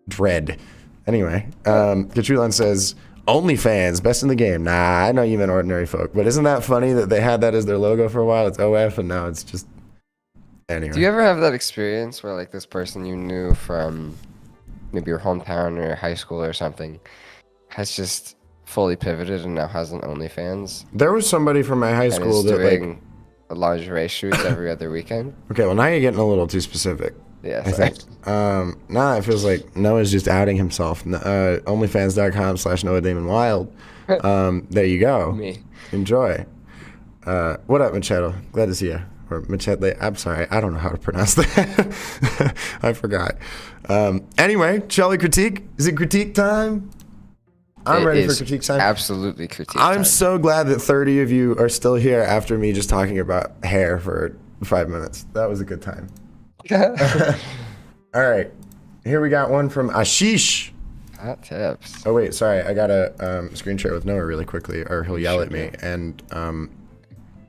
dread? Anyway, Kachulan says, OnlyFans, best in the game. Nah, I know you meant Ordinary Folk, but isn't that funny that they had that as their logo for a while? It's OF, and now it's just... Anyway. Do you ever have that experience where like this person you knew from maybe your hometown or high school or something has just fully pivoted and now has an OnlyFans? There was somebody from my high school and is that doing lingerie shoots every other weekend. Okay, well now you're getting a little too specific. Yes. I think. Now it feels like Noah's just outing himself. Onlyfans.com/Noah Damon Wild. There you go. Me. Enjoy. What up, Machado? Glad to see you. Or Machete. I'm sorry. I don't know how to pronounce that. I forgot. Anyway, shall we critique? Is it critique time? I'm ready for critique time. Absolutely critique time. I'm so glad that 30 of you are still here after me just talking about hair for 5 minutes. That was a good time. All right. Here we got one from Ashish. Hot tips. Oh, wait. Sorry. I got to screen share with Noah really quickly or he'll yell at me and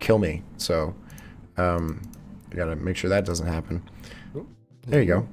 kill me. So I got to make sure that doesn't happen. There you go.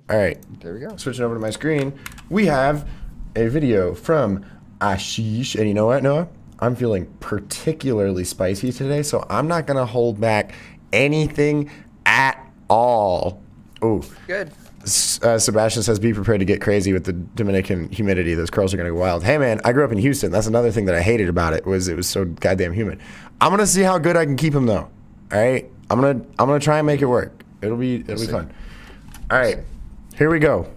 All right. There we go. Switching over to my screen. We have a video from Ashish. And you know what, Noah? I'm feeling particularly spicy today, so I'm not gonna hold back anything at all. Ooh. Good. Sebastian says, be prepared to get crazy with the Dominican humidity. Those curls are going to go wild. Hey, man, I grew up in Houston. That's another thing that I hated about it was so goddamn humid. I'm going to see how good I can keep them, though. All right? I'm gonna try and make it work. It'll be fun. All right. Here we go.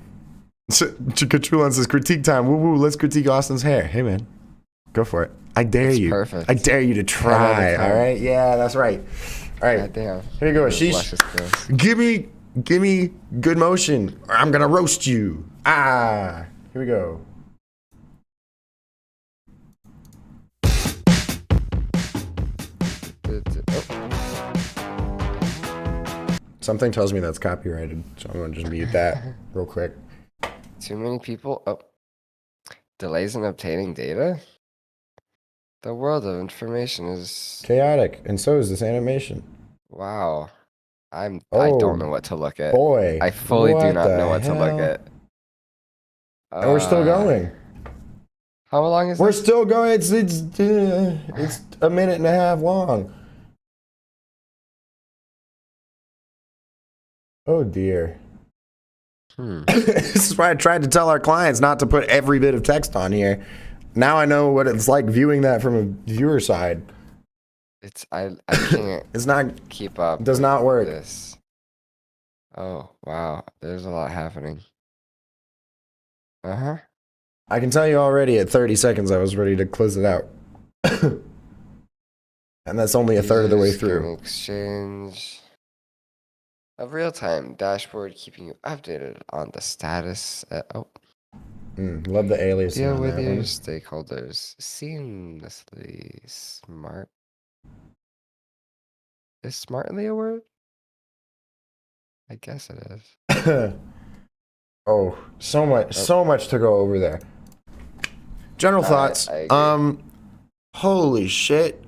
Chikachulon says, critique time. Woo woo, let's critique Austin's hair. Hey, man. Go for it. I dare you. Perfect. I dare you to try. All right? Yeah, that's right. All right. Goddamn. Here we go. Sheesh. Give me good motion, or I'm gonna roast you. Here we go. Something tells me that's copyrighted, so I'm gonna just mute that real quick. Too many people. Oh, delays in obtaining data. The world of information is Chaotic, and so is this animation. wow. I don't know what to look at. Boy, I fully do what not the know what to look hell? at. And we're still going. How long is We're this? still going. It's a minute and a half long. Oh dear. This is why I tried to tell our clients not to put every bit of text on here. Now I know what it's like viewing that from a viewer side. I can't It's not keep up. does not work. With this. Oh wow, there's a lot happening. Uh-huh. I can tell you already at 30 seconds I was ready to close it out. And that's only a third of the way Users can through. Exchange of real-time dashboard keeping you updated on the status. Love the alias. Deal on with that your one. stakeholders seamlessly. Smart. Is smartly a word? I guess it is. Oh, so much to go over there. General thoughts. I agree. Holy shit.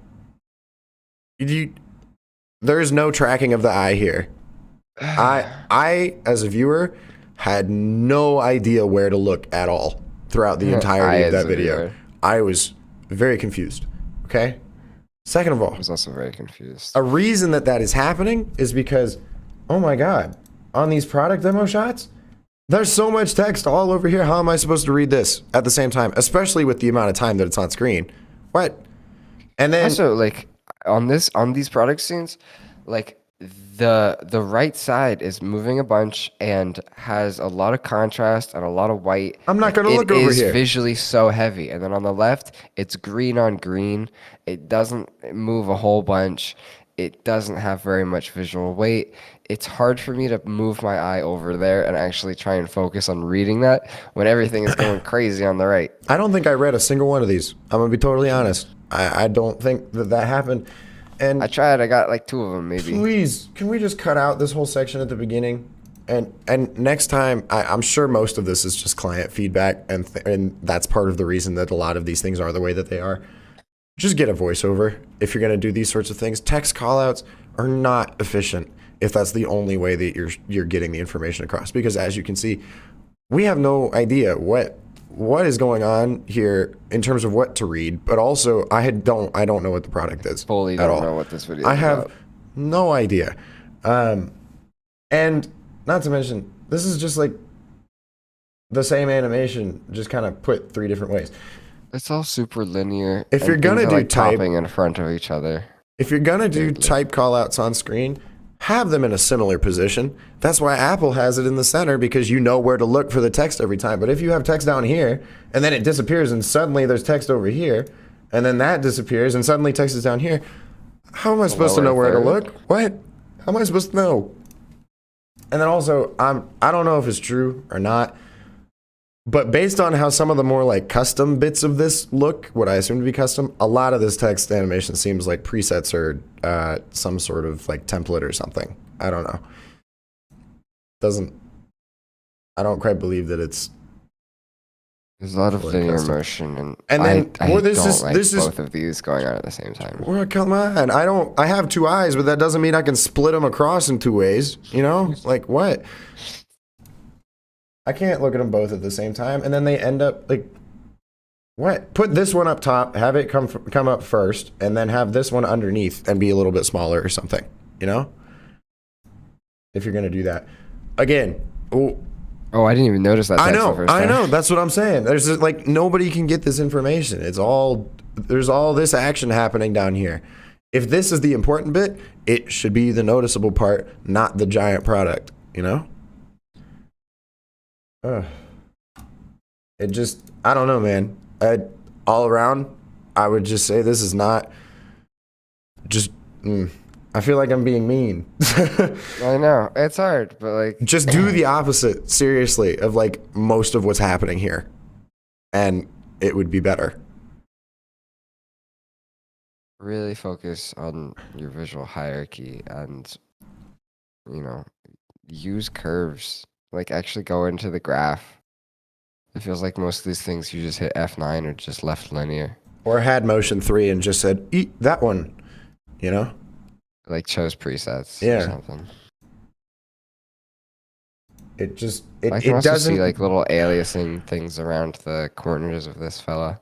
There is no tracking of the eye here. I as a viewer had no idea where to look at all throughout the entirety of that video. Viewer. I was very confused. Okay? Second of all, I was also very confused. a reason that is happening is because, oh my God, on these product demo shots, there's so much text all over here. How am I supposed to read this at the same time, especially with the amount of time that it's on screen? What? And then Also, like on these product scenes, like the right side is moving a bunch and has a lot of contrast and a lot of white. I'm not gonna look It over is here. visually so heavy, and then on the left, it's green on green. It doesn't move a whole bunch. It doesn't have very much visual weight. It's hard for me to move my eye over there and actually try and focus on reading that when everything is going crazy on the right. I don't think I read a single one of these. I'm gonna be totally honest. I don't think that happened. And I tried. I got like 2 of them, maybe. please, can we just cut out this whole section at the beginning? And next time, I'm sure most of this is just client feedback, and that's part of the reason that a lot of these things are the way that they are. Just get a voiceover if you're going to do these sorts of things. Text callouts are not efficient if that's the only way that you're getting the information across. Because as you can see, we have no idea what is going on here in terms of what to read. But also, I don't know what the product is. Fully at don't all. know what this video I is have about. no idea. And not to mention, this is just like the same animation, just kind of put 3 different ways. It's all super linear. If and you're gonna things are, do like, type- popping in front of each other. If you're gonna do Weirdly. type callouts on screen, have them in a similar position. That's why Apple has it in the center, because you know where to look for the text every time. But if you have text down here and then it disappears and suddenly there's text over here and then that disappears and suddenly text is down here, how am I supposed to know where to third. look? What? How am I supposed to know? And then also, I don't know if it's true or not, but based on how some of the more like custom bits of this look, what I assume to be custom, a lot of this text animation seems like presets or some sort of like template or something. I don't know. I don't quite believe that it's. There's a lot of Fully linear custom. motion, and then, I well, don't this like is both of these going on at the same time. well, come on. I have 2 eyes, but that doesn't mean I can split them across in 2 ways. You know, like what? I can't look at them both at the same time, and then they end up like What? Put this one up top, have it come up first, and then have this one underneath and be a little bit smaller or something. You know, if you're gonna do that. Again, oh, Oh, I didn't even notice that. I text the know, first I time. know. That's what I'm saying. There's just, like, nobody can get this information. There's all this action happening down here. If this is the important bit, it should be the noticeable part, not the giant product. You know. It just, I don't know, man. All around, I would just say this is not just. I feel like I'm being mean. I know it's hard, but like, Just do the opposite, seriously, of like most of what's happening here, and it would be better. really focus on your visual hierarchy and, use curves. Like, actually go into the graph. It feels like most of these things you just hit F9 or just left linear. Or had motion 3 and just said, eat that one, you know? Like chose presets Yeah. or something. It just, I can it also doesn't. see like little aliasing things around the corners of this fella.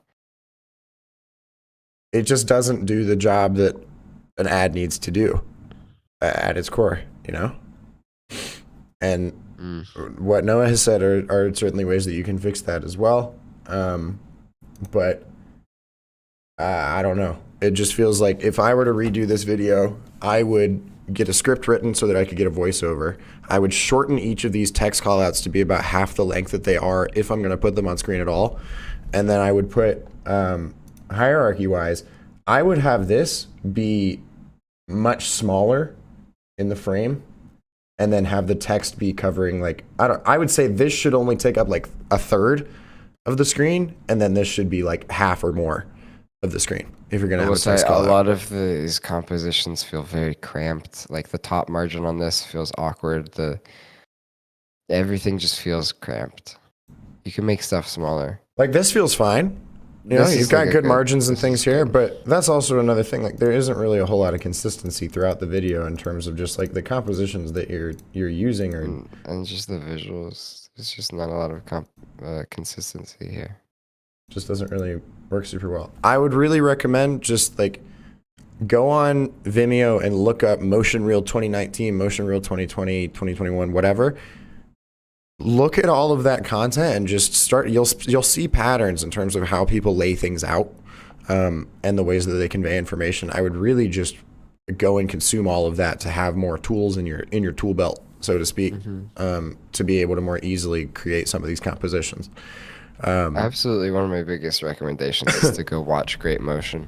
It just doesn't do the job that an ad needs to do at its core, you know? And what Noah has said are certainly ways that you can fix that as well. But I don't know. It just feels like if I were to redo this video, I would get a script written so that I could get a voiceover. I would shorten each of these text callouts to be about half the length that they are if I'm going to put them on screen at all. And then I would put, hierarchy-wise, I would have this be much smaller in the frame and then have the text be covering like, I would say this should only take up like a third of the screen, and then this should be like half or more of the screen if you're going to have a text A call out. lot of these compositions feel very cramped. Like the top margin on this feels awkward. Everything just feels cramped. You can make stuff smaller. Like this feels fine. You know, This you've is got like a good good- margins and this things is here, good. but that's also another thing. Like there isn't really a whole lot of consistency throughout the video in terms of just like the compositions that you're using or And just the visuals. There's just not a lot of consistency here. just doesn't really work super well. I would really recommend just like go on Vimeo and look up Motion Reel 2019, Motion Reel 2020, 2021, whatever. Look at all of that content and just start. You'll see patterns in terms of how people lay things out, and the ways that they convey information. I would really just go and consume all of that to have more tools in your tool belt, so to speak, to be able to more easily create some of these compositions. Absolutely, one of my biggest recommendations is to go watch Great Motion.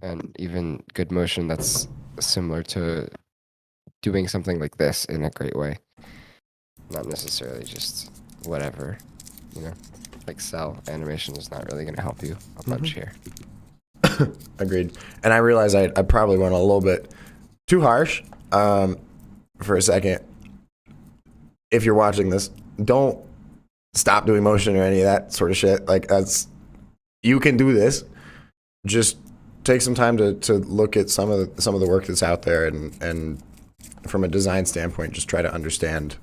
And even good motion that's similar to doing something like this in a great way. Not necessarily just whatever, like cell animation is not really going to help you a bunch here. Agreed. And I realize I probably went a little bit too harsh for a second. If you're watching this, don't stop doing motion or any of that sort of shit. Like you can do this. Just take some time to look at some of the work that's out there and from a design standpoint, just try to understand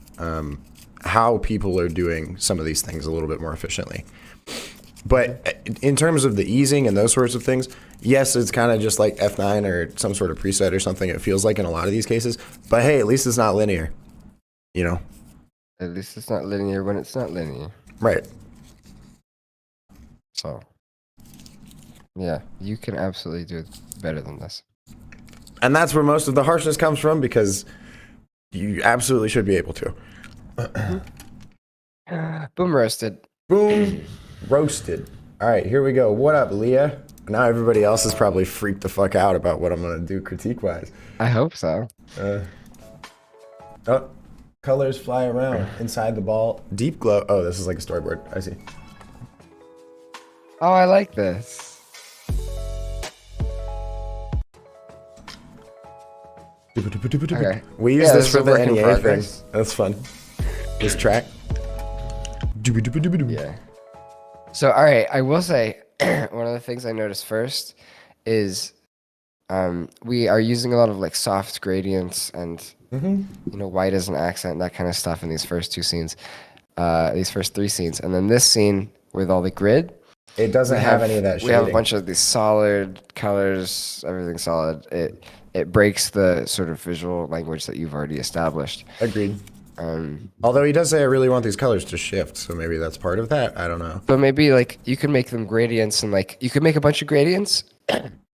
how people are doing some of these things a little bit more efficiently. But in terms of the easing and those sorts of things, yes, it's kind of just like F9 or some sort of preset or something. It feels like in a lot of these cases. But hey, at least it's not linear, you know? At least it's not linear when it's not linear. Right. So, yeah, you can absolutely do it better than this. And that's where most of the harshness comes from, because you absolutely should be able to. Boom roasted. Boom. Roasted. All right, here we go. What up, Leah? Now everybody else is probably freaked the fuck out about what I'm going to do critique-wise. I hope so. Oh, colors fly around inside the ball. Deep glow. Oh, this is like a storyboard. I see. Oh, I like this. Okay. We use Yeah, this this for is a the work in NEA thing. progress. That's fun. This track. Yeah. So, all right, I will say one of the things I noticed first is we are using a lot of like soft gradients and white as an accent, that kind of stuff in these first two scenes, these first three scenes, and then this scene with all the grid. It doesn't have any of that We have a shading. bunch of these solid colors, everything solid. It breaks the sort of visual language that you've already established. Agreed. Um, Although he does say I really want these colors to shift, so maybe that's part of that. I don't know. but maybe like you could make them gradients and like you could make a bunch of gradients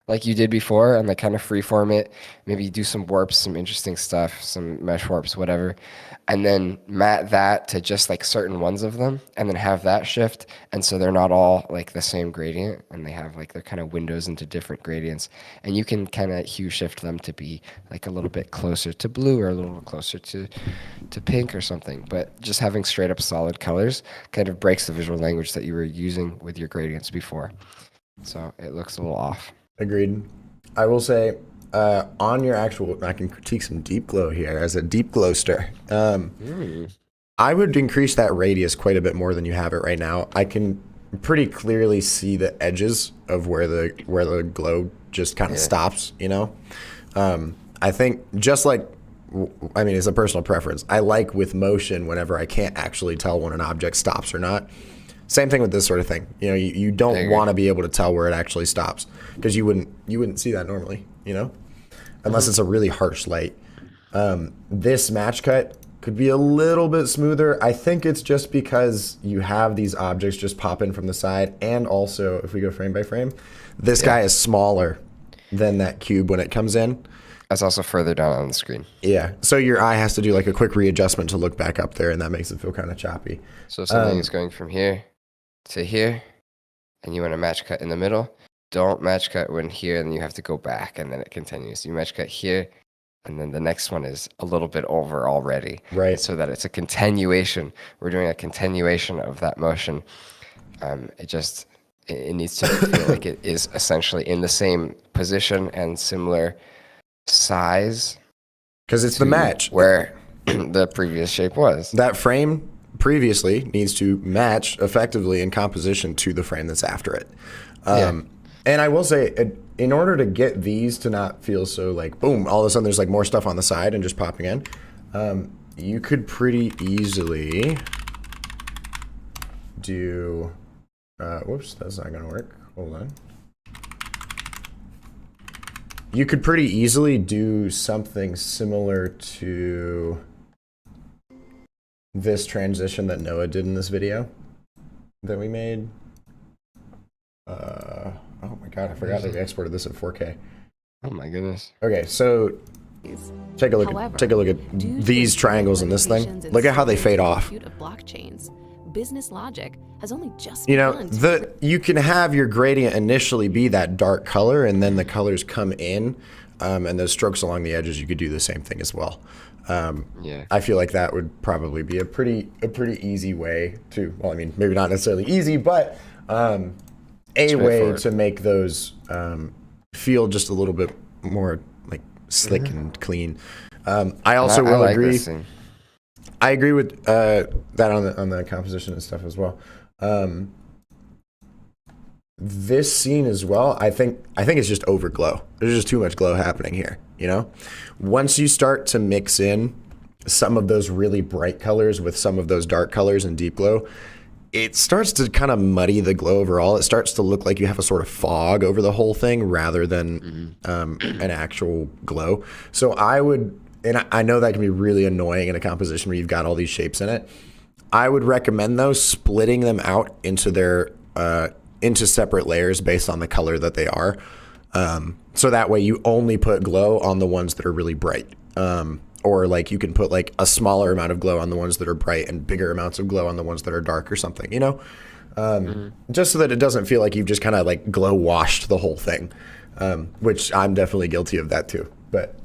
like you did before and like kind of freeform it. Maybe do some warps, some interesting stuff, some mesh warps, whatever. And then mat that to just like certain ones of them and then have that shift. And so they're not all like the same gradient and they have like their kind of windows into different gradients. And you can kind of hue shift them to be like a little bit closer to blue or a little closer to pink or something. But just having straight up solid colors kind of breaks the visual language that you were using with your gradients before. So it looks a little off. Agreed. I will say, on your actual, I can critique some deep glow here as a deep glowster. I would increase that radius quite a bit more than you have it right now. I can pretty clearly see the edges of where the glow just kind of stops, you know? I think just like, I mean, it's a personal preference. I like with motion whenever I can't actually tell when an object stops or not. Same thing with this sort of thing. You know, you don't want to be able to tell where it actually stops because you wouldn't see that normally, you know, unless it's a really harsh light. This match cut could be a little bit smoother. I think it's just because you have these objects just pop in from the side, and also if we go frame by frame, this guy is smaller than that cube when it comes in. That's also further down on the screen. Yeah, so your eye has to do like a quick readjustment to look back up there, and that makes it feel kind of choppy. So if something is going from here to here, and you want to match cut in the middle, don't match cut when here, and you have to go back, and then it continues. You match cut here, and then the next one is a little bit over already. Right. So that it's a continuation. We're doing a continuation of that motion. It needs to feel like it is essentially in the same position and similar size. Because it's the match. Where the previous shape was. That frame previously needs to match effectively in composition to the frame that's after it. And I will say, in order to get these to not feel so like, boom, all of a sudden there's like more stuff on the side and just popping in, you could pretty easily do, whoops, that's not going to work. Hold on. You could pretty easily do something similar to this transition that Noah did in this video that we made. Oh my god, I forgot that we exported this at 4K. Oh my goodness. Okay, so take a look at these triangles in this thing. Look at how they fade off. Of blockchains, business logic has only just you know, you can have your gradient initially be that dark color, and then the colors come in, and those strokes along the edges, you could do the same thing as well. I feel like that would probably be a pretty easy way to, well, I mean, maybe not necessarily easy, but a way to make those feel just a little bit more like slick and clean. I also will agree. I agree with that on the composition and stuff as well. This scene as well, I think it's just over glow. There's just too much glow happening here, you know? Once you start to mix in some of those really bright colors with some of those dark colors and deep glow, it starts to kind of muddy the glow overall. It starts to look like you have a sort of fog over the whole thing rather than an actual glow. So I would, and I know that can be really annoying in a composition where you've got all these shapes in it. I would recommend though splitting them out into their into separate layers based on the color that they are. So that way you only put glow on the ones that are really bright. Or like you can put like a smaller amount of glow on the ones that are bright and bigger amounts of glow on the ones that are dark or something, you know? Just so that it doesn't feel like you've just kind of like glow washed the whole thing, which I'm definitely guilty of that too. But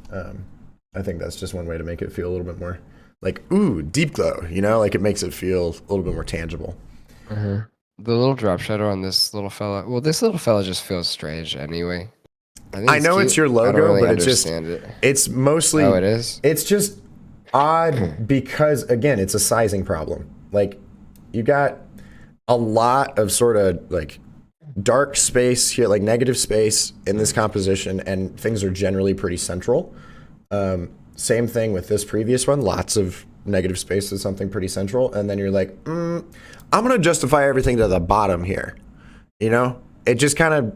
I think that's just one way to make it feel a little bit more like, ooh, deep glow, you know? Like it makes it feel a little bit more tangible. The little drop shadow on this little fella. Well, this little fella just feels strange anyway. I know it's your logo, really but it's mostly. Oh, it is? It's just odd because, again, it's a sizing problem. Like, you got a lot of sort of like dark space here, like negative space in this composition, and things are generally pretty central. Same thing with this previous one. Lots of negative space to something pretty central, and then you're like, I'm gonna justify everything to the bottom here. You know, it just kind of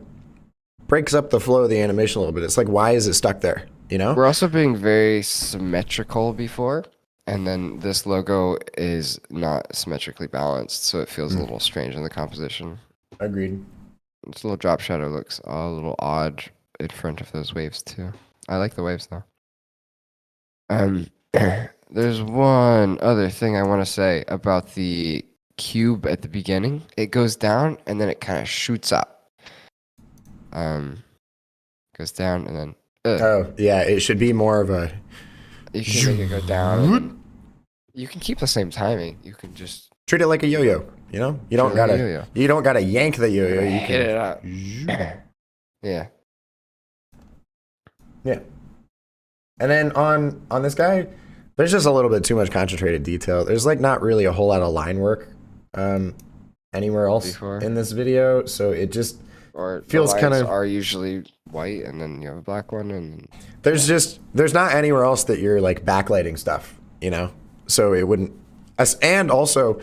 breaks up the flow of the animation a little bit. It's like, why is it stuck there? You know? We're also being very symmetrical before, and then this logo is not symmetrically balanced, so it feels a little strange in the composition. Agreed. This little drop shadow looks a little odd in front of those waves too. I like the waves though. There's one other thing I want to say about the cube at the beginning. It goes down and then it kind of shoots up. Goes down and then. Oh yeah, it should be more of a. You can make it go down. You can keep the same timing. You can just treat it like a yo-yo. You know, you don't gotta yank the yo-yo. You hit it up. Yeah. Yeah. And then on this guy, there's just a little bit too much concentrated detail. There's like not really a whole lot of line work anywhere else in this video, so it just feels kind of are usually white, and then you have a black one, and there's not anywhere else that you're like backlighting stuff, you know. So it wouldn't. And also,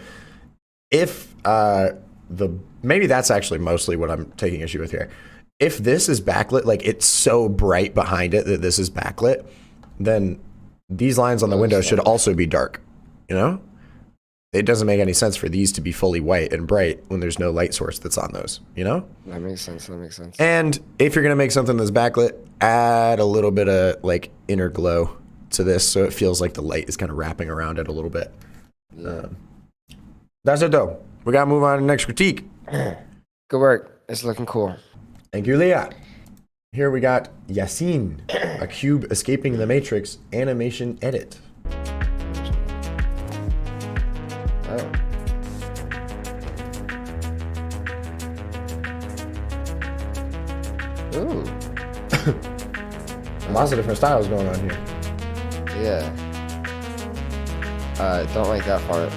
if maybe that's actually mostly what I'm taking issue with here. If this is backlit, like it's so bright behind it that this is backlit, then these lines on the window should also be dark, you know? It doesn't make any sense for these to be fully white and bright when there's no light source that's on those, you know? That makes sense. And if you're going to make something that's backlit, add a little bit of like inner glow to this so it feels like the light is kind of wrapping around it a little bit. Yeah. That's it though. We got to move on to the next critique. Good work. It's looking cool. Thank you, Leah. Here we got Yassine, a cube escaping the matrix animation edit. Oh. Ooh. Lots of different styles going on here. Yeah. Don't like that part.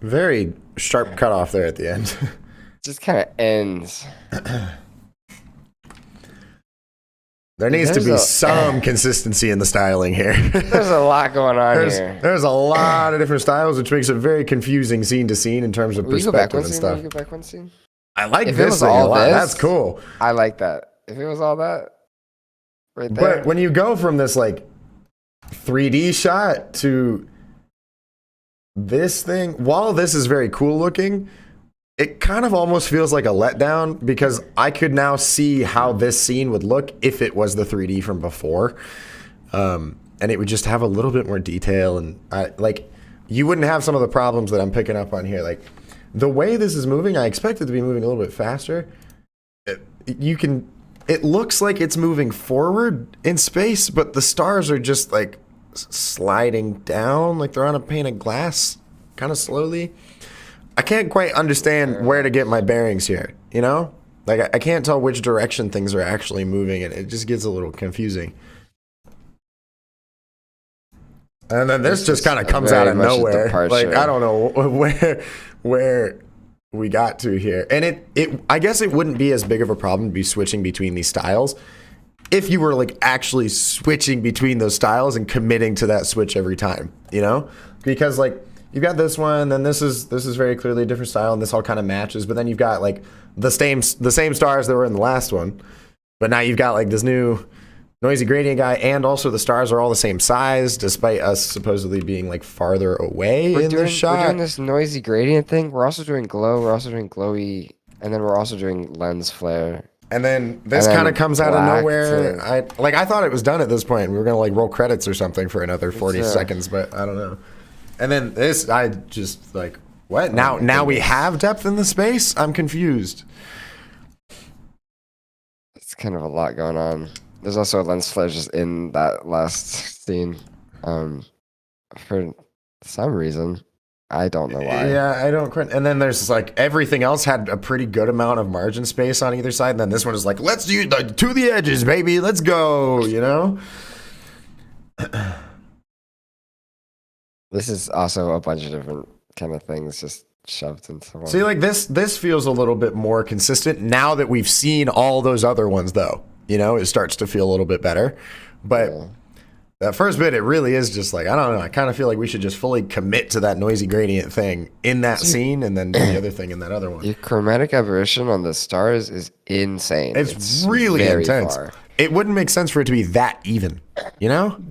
Very sharp cutoff there at the end. Just kind of ends. There needs to be some consistency in the styling here. There's a lot going on here. There's a lot of different styles, which makes it very confusing scene to scene in terms of perspective and stuff. Go back one scene. I like this thing a lot. That's cool. I like that. If it was all that, right there. But when you go from this like 3D shot to this thing, while this is very cool looking, it kind of almost feels like a letdown because I could now see how this scene would look if it was the 3D from before. And it would just have a little bit more detail, and like you wouldn't have some of the problems that I'm picking up on here. Like the way this is moving, I expect it to be moving a little bit faster. It looks like it's moving forward in space, but the stars are just like sliding down like they're on a pane of glass kind of slowly. I can't quite understand where to get my bearings here, you know? Like I can't tell which direction things are actually moving, and it just gets a little confusing. And then this just kind of comes out of nowhere. Like I don't know where we got to here. And I guess it wouldn't be as big of a problem to be switching between these styles if you were like actually switching between those styles and committing to that switch every time, you know? Because like you've got this one, then this is very clearly a different style, and this all kind of matches. But then you've got like the same stars that were in the last one, but now you've got like this new noisy gradient guy, and also the stars are all the same size, despite us supposedly being like farther away in the shot. We're doing this noisy gradient thing. We're also doing glow. We're also doing glowy, and then we're also doing lens flare. And then this kind of comes out of nowhere. I thought it was done at this point. We were gonna like roll credits or something for another 40 seconds, but I don't know. And then this, I just like, what? Now we have depth in the space? I'm confused. It's kind of a lot going on. There's also a lens flare just in that last scene. For some reason, I don't know why. Yeah, I don't quite. And then there's like everything else had a pretty good amount of margin space on either side. And then this one is like, let's do to the edges, baby. Let's go. You know. This is also a bunch of different kind of things just shoved into one. See, like this feels a little bit more consistent now that we've seen all those other ones, though. You know, it starts to feel a little bit better. But that first bit, it really is just like, I don't know. I kind of feel like we should just fully commit to that noisy gradient thing in that scene and then do the other thing in that other one. Your chromatic aberration on the stars is insane. It's really intense. Far. It wouldn't make sense for it to be that even, you know?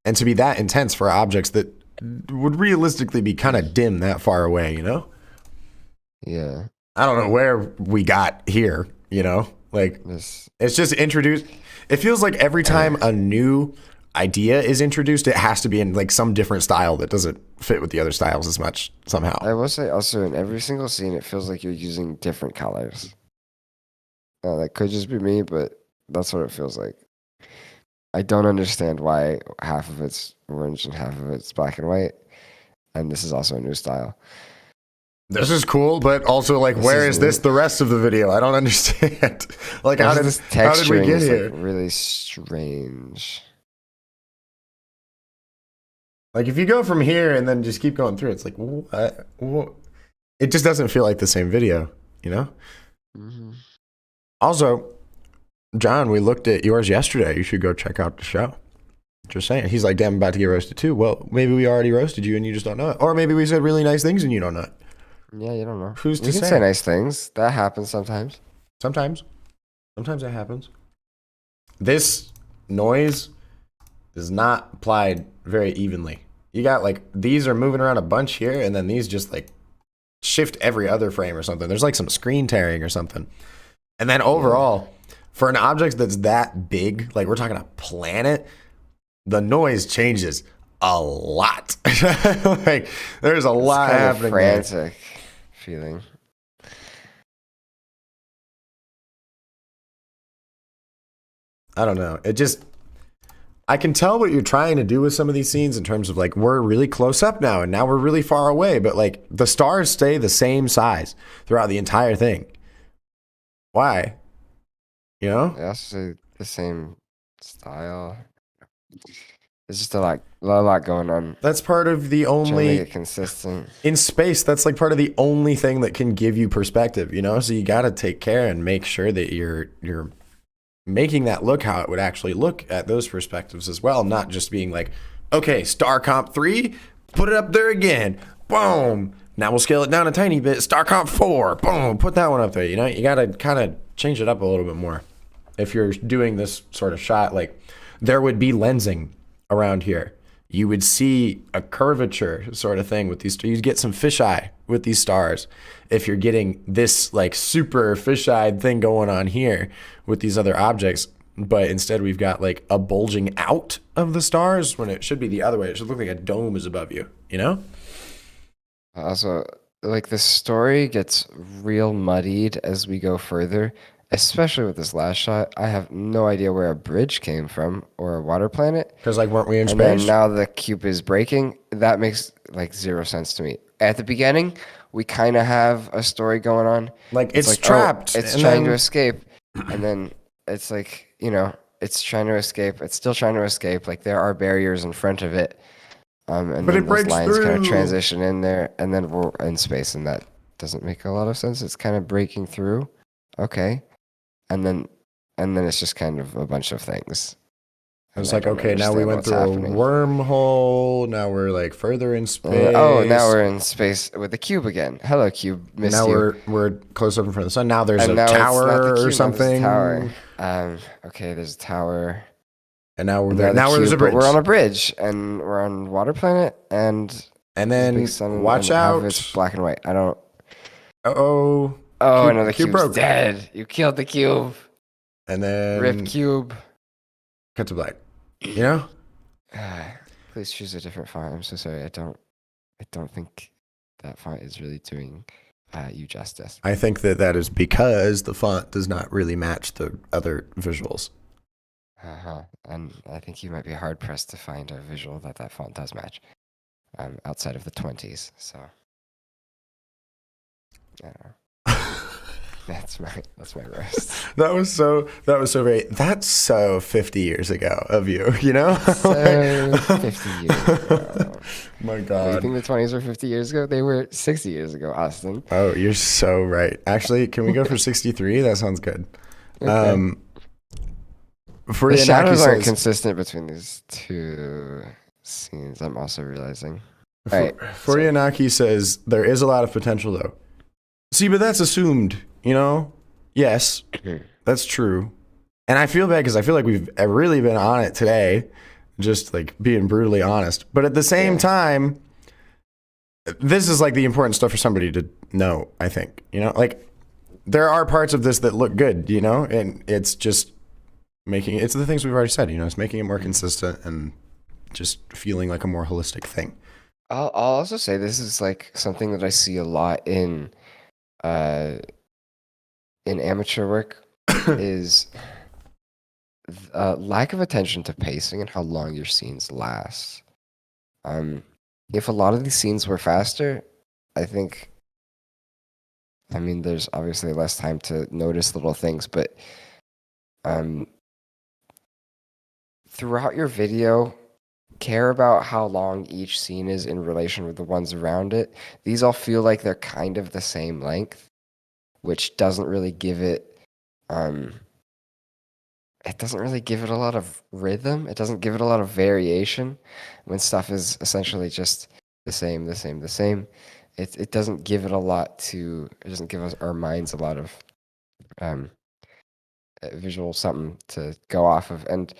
And to be that intense for objects that would realistically be kind of dim that far away, you know? Yeah. I don't know where we got here, you know? Like, it's just introduced. It feels like every time a new idea is introduced, it has to be in like some different style that doesn't fit with the other styles as much somehow. I will say also in every single scene, it feels like you're using different colors. That could just be me, but that's what it feels like. I don't understand why half of it's orange and half of it's black and white. And this is also a new style. This is cool, but also like, where is this the rest of the video? I don't understand. Like, how did we get here? Like really strange. Like, if you go from here and then just keep going through, it's like, what? It just doesn't feel like the same video, you know? Mm-hmm. Also, John, we looked at yours yesterday. You should go check out the show. Just saying. He's like, damn, I'm about to get roasted too. Well, maybe we already roasted you and you just don't know it. Or maybe we said really nice things and you don't know it. Yeah, you don't know. Who's to You can say? say nice things. That happens sometimes. Sometimes that happens. This noise is not applied very evenly. You got like, these are moving around a bunch here, and then these just like shift every other frame or something. There's like some screen tearing or something. And then overall, for an object that's that big, like we're talking a planet, the noise changes a lot. Like, there's a lot kind happening of frantic feeling. I don't know. It just, I can tell what you're trying to do with some of these scenes in terms of like, we're really close up now and now we're really far away, but like the stars stay the same size throughout the entire thing. Why? You know? They also say the same style. There's just a lot going on. That's part of the Trying to make only, it consistent. in space, that's like part of the only thing that can give you perspective, you know? So you got to take care and make sure that you're making that look how it would actually look at those perspectives as well, not just being like, okay, star comp 3, put it up there again, boom, now we'll scale it down a tiny bit, star comp 4, boom, put that one up there. You know, you got to kind of change it up a little bit more if you're doing this sort of shot. Like, there would be lensing around here. You would see a curvature sort of thing with these. You'd get some fisheye with these stars if you're getting this like super fisheye thing going on here with these other objects. But instead we've got like a bulging out of the stars when it should be the other way. It should look like a dome is above you, you know? Also, like the story gets real muddied as we go further, especially with this last shot. I have no idea where a bridge came from or a water planet. Because like, weren't we in And space? then now the cube is breaking. That makes like zero sense to me. At the beginning, we kind of have a story going on. Like, it's like, trapped. Oh, it's and trying to then- escape. And then it's like, you know, it's trying to escape. It's still trying to escape. Like, there are barriers in front of it. And But then it those breaks lines kind of through. transition in there. And then we're in space. And that doesn't make a lot of sense. It's kind of breaking through. Okay. And then it's just kind of a bunch of things. It was And I like, don't okay, now we understand went what's through happening. a wormhole. Now we're like further in space. Oh, now we're in space with the cube again. Hello, cube. Missed now you. we're close up in front of the sun. Now there's And a now it's not the tower cube, now or there's a something. Tower. Okay, there's a tower. And now we're And there. Now the there's a cube, but bridge. We're on a bridge, and we're on water planet, and And this then big sun, watch and half of out. It's black and white. I don't. Uh-oh. Oh, Cube- another cube cube's broke. dead. You killed the cube. And then Rip cube. cut to black. You know? Please choose a different font. I'm so sorry. I don't think that font is really doing you justice. I think that is because the font does not really match the other visuals. And I think you might be hard pressed to find a visual that font does match, outside of the 20s. So, I don't know. That's my roast. That was so great. That's so 50 years ago of you, you know? So 50 years ago. My You God. think the 20s were 50 years ago? They were 60 years ago, Austin. Oh, you're so right. Actually, can we go for 63? That sounds good. Okay. The Furianaki shadows aren't says, consistent between these two scenes. I'm also realizing. All right. Furianaki says, there is a lot of potential though. See, but that's assumed, you know? Yes, that's true. And I feel bad because I feel like we've really been on it today, just like being brutally honest. But at the same time, this is like the important stuff for somebody to know, I think. You know, like there are parts of this that look good, you know, and it's just it's the things we've already said, you know, it's making it more consistent and just feeling like a more holistic thing. I'll also say this is like something that I see a lot in amateur work is lack of attention to pacing and how long your scenes last. If a lot of these scenes were faster, I mean, there's obviously less time to notice little things, but throughout your video, care about how long each scene is in relation with the ones around it. These all feel like they're kind of the same length, which doesn't really give it a lot of rhythm. It doesn't give it a lot of variation when stuff is essentially just the same. It doesn't give it it doesn't give us our minds a lot of visual something to go off of. And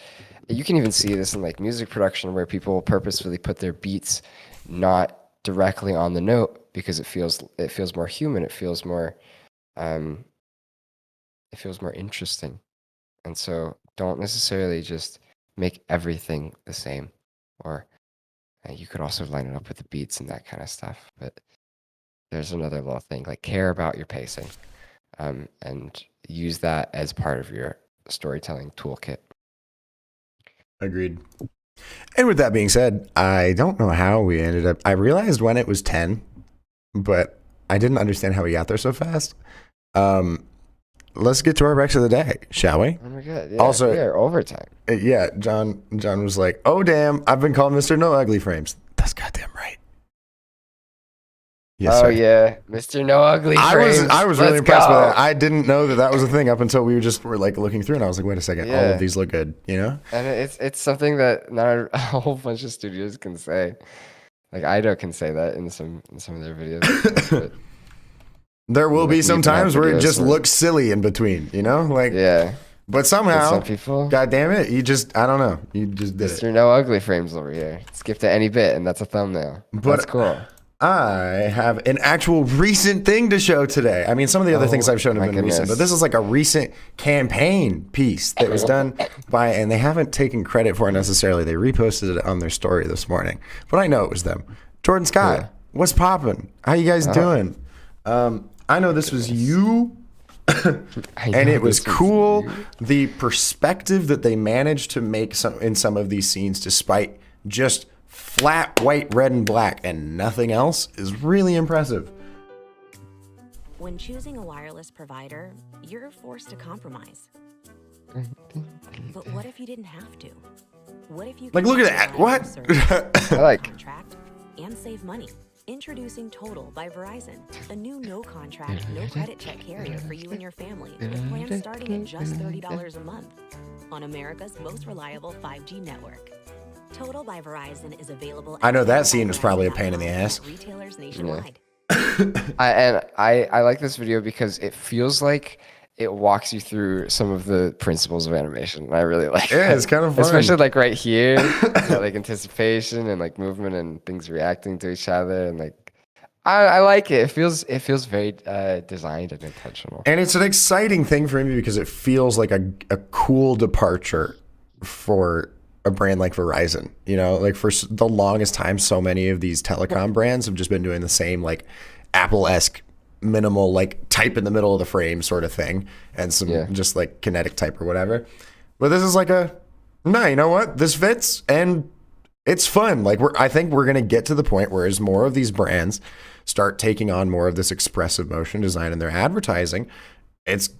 you can even see this in like music production where people purposefully put their beats not directly on the note because it feels more human. It feels more interesting. And so don't necessarily just make everything the same, or you could also line it up with the beats and that kind of stuff. But there's another little thing, like care about your pacing, and use that as part of your storytelling toolkit. Agreed. And with that being said, I don't know how we ended up. I realized when it was 10, but I didn't understand how we got there so fast. Let's get to our Rex of the day, shall we? Oh my god! Yeah, Also, we are overtime. Yeah, John was like, "Oh damn, I've been called Mr. No Ugly Frames." That's goddamn right. Yes, sir. Yeah, Mr. No Ugly Frames. I was really impressed with that. I didn't know that was a thing up until we were like looking through, and I was like, "Wait a second, all of these look good," you know? And it's something that not a whole bunch of studios can say. Like Ido can say that in some of their videos. But there will be some times where it just where- looks silly in between, you know? Like, yeah. but somehow, Some people, God damn it, I don't know, you just did it. Mr. No Ugly Frames over here. Skip to any bit, and that's a thumbnail. That's cool. I have an actual recent thing to show today. I mean, some of the other things I've shown have been recent, but this is like a recent campaign piece that was done and they haven't taken credit for it necessarily. They reposted it on their story this morning, but I know it was them. Jordan Scott, what's poppin'? How you guys doing? I know this was you. And it was cool. The perspective that they managed to make in some of these scenes, despite just flat white, red, and black and nothing else, is really impressive. When choosing a wireless provider, you're forced to compromise. But what if you didn't have to? What if you Like, look at that. What? I like. Contract and save money. Introducing Total by Verizon, a new no-contract, no-credit check carrier for you and your family, with plans starting at just $30 a month on America's most reliable 5G network. Total by Verizon is available. I know that scene was probably a pain in the ass. Retailers nationwide. I like this video because it feels like it walks you through some of the principles of animation. I really like it. Yeah, it's kind of fun. Especially like right here, like anticipation and like movement and things reacting to each other, and like I like it. It feels very designed and intentional. And it's an exciting thing for me because it feels like a cool departure for a brand like Verizon. You know, like for the longest time, so many of these telecom brands have just been doing the same like Apple-esque minimal like type in the middle of the frame sort of thing, and some just like kinetic type or whatever. But this is like a no, you know what? This fits and it's fun. Like I think we're gonna get to the point where as more of these brands start taking on more of this expressive motion design in their advertising, it's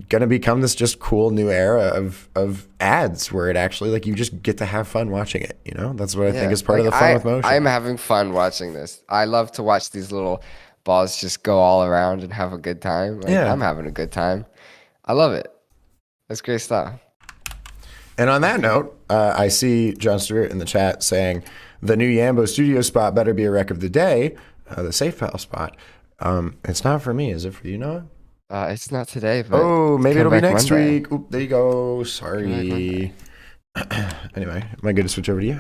gonna become this just cool new era of ads where it actually like you just get to have fun watching it. You know, that's what I think is part of the fun with motion. I'm having fun watching this. I love to watch these little balls just go all around and have a good time. Like, I'm having a good time. I love it. That's great stuff. And on that note, I see John Stewart in the chat saying the new Yambo studio spot better be a rec of the day, the Safe Pal spot. It's not for me, is it for you, Noah? It's not today, but maybe it'll be next Monday. week. Oop, there you go. Sorry. Anyway, am I good to switch over to you?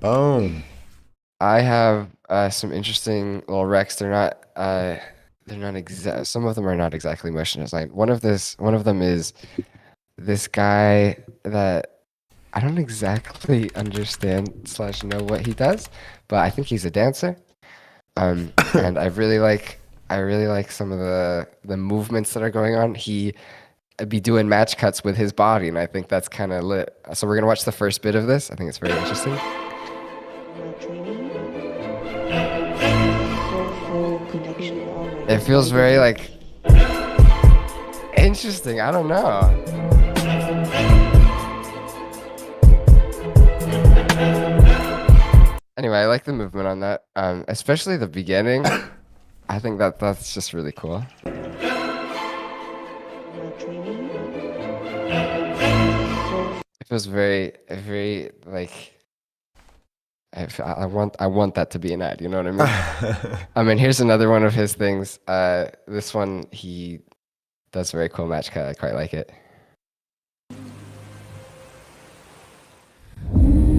Boom. I have some interesting little recs. They're not exact. Some of them are not exactly motion design. One of them is this guy that I don't exactly understand / know what he does, but I think he's a dancer. And I really like some of the movements that are going on. He be doing match cuts with his body, and I think that's kind of lit. So we're gonna watch the first bit of this. I think it's very interesting. It feels very like interesting. I don't know. Anyway, I like the movement on that, especially the beginning. I think that's just really cool. It feels very, very like I want that to be an ad. You know what I mean? Here's another one of his things. This one he does very cool match cut. I quite like it.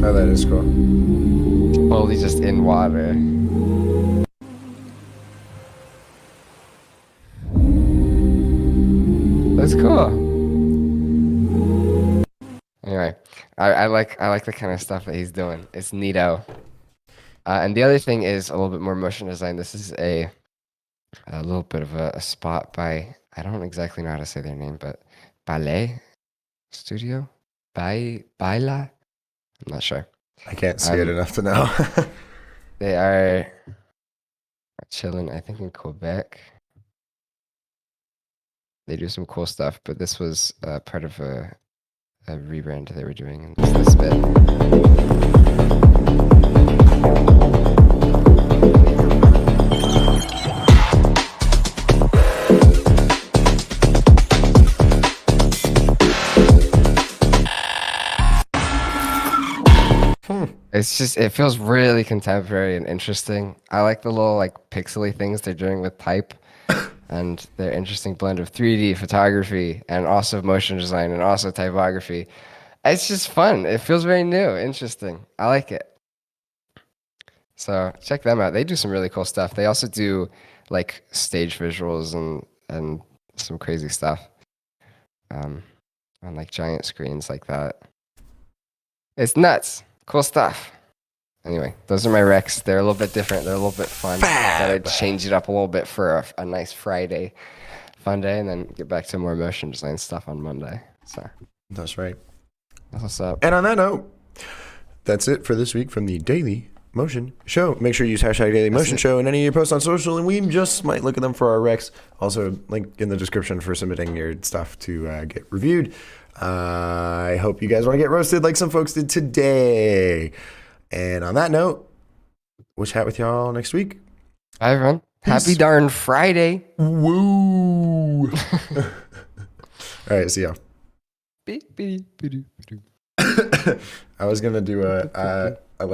Oh, that is cool. Totally just in water. That's cool. Anyway, I like the kind of stuff that he's doing. It's neato. And the other thing is a little bit more motion design. This is a little bit of a spot by, I don't exactly know how to say their name, but Ballet Studio? Baila? I'm not sure. I can't see it enough to know. They are chilling, I think, in Quebec. They do some cool stuff, but this was part of a rebrand they were doing in this bit. It feels really contemporary and interesting. I like the little like pixely things they're doing with type and their interesting blend of 3D photography and also motion design and also typography. It's just fun. It feels very new, interesting. I like it. So check them out. They do some really cool stuff. They also do like stage visuals and some crazy stuff on like giant screens like that. It's nuts. Cool stuff. Anyway, those are my recs. They're a little bit different. They're a little bit fun. Thought I'd change it up a little bit for a nice Friday fun day, and then get back to more motion design stuff on Monday. So that's right. That's what's up. And on that note, that's it for this week from the Daily Motion Show. Make sure you use hashtag Daily Motion Show in any of your posts on social, and we just might look at them for our recs. Also, link in the description for submitting your stuff to get reviewed. I hope you guys want to get roasted like some folks did today. And on that note, we'll chat with y'all next week. Bye, everyone. Peace. Happy darn Friday. Woo. All right, see y'all. I was going to do a like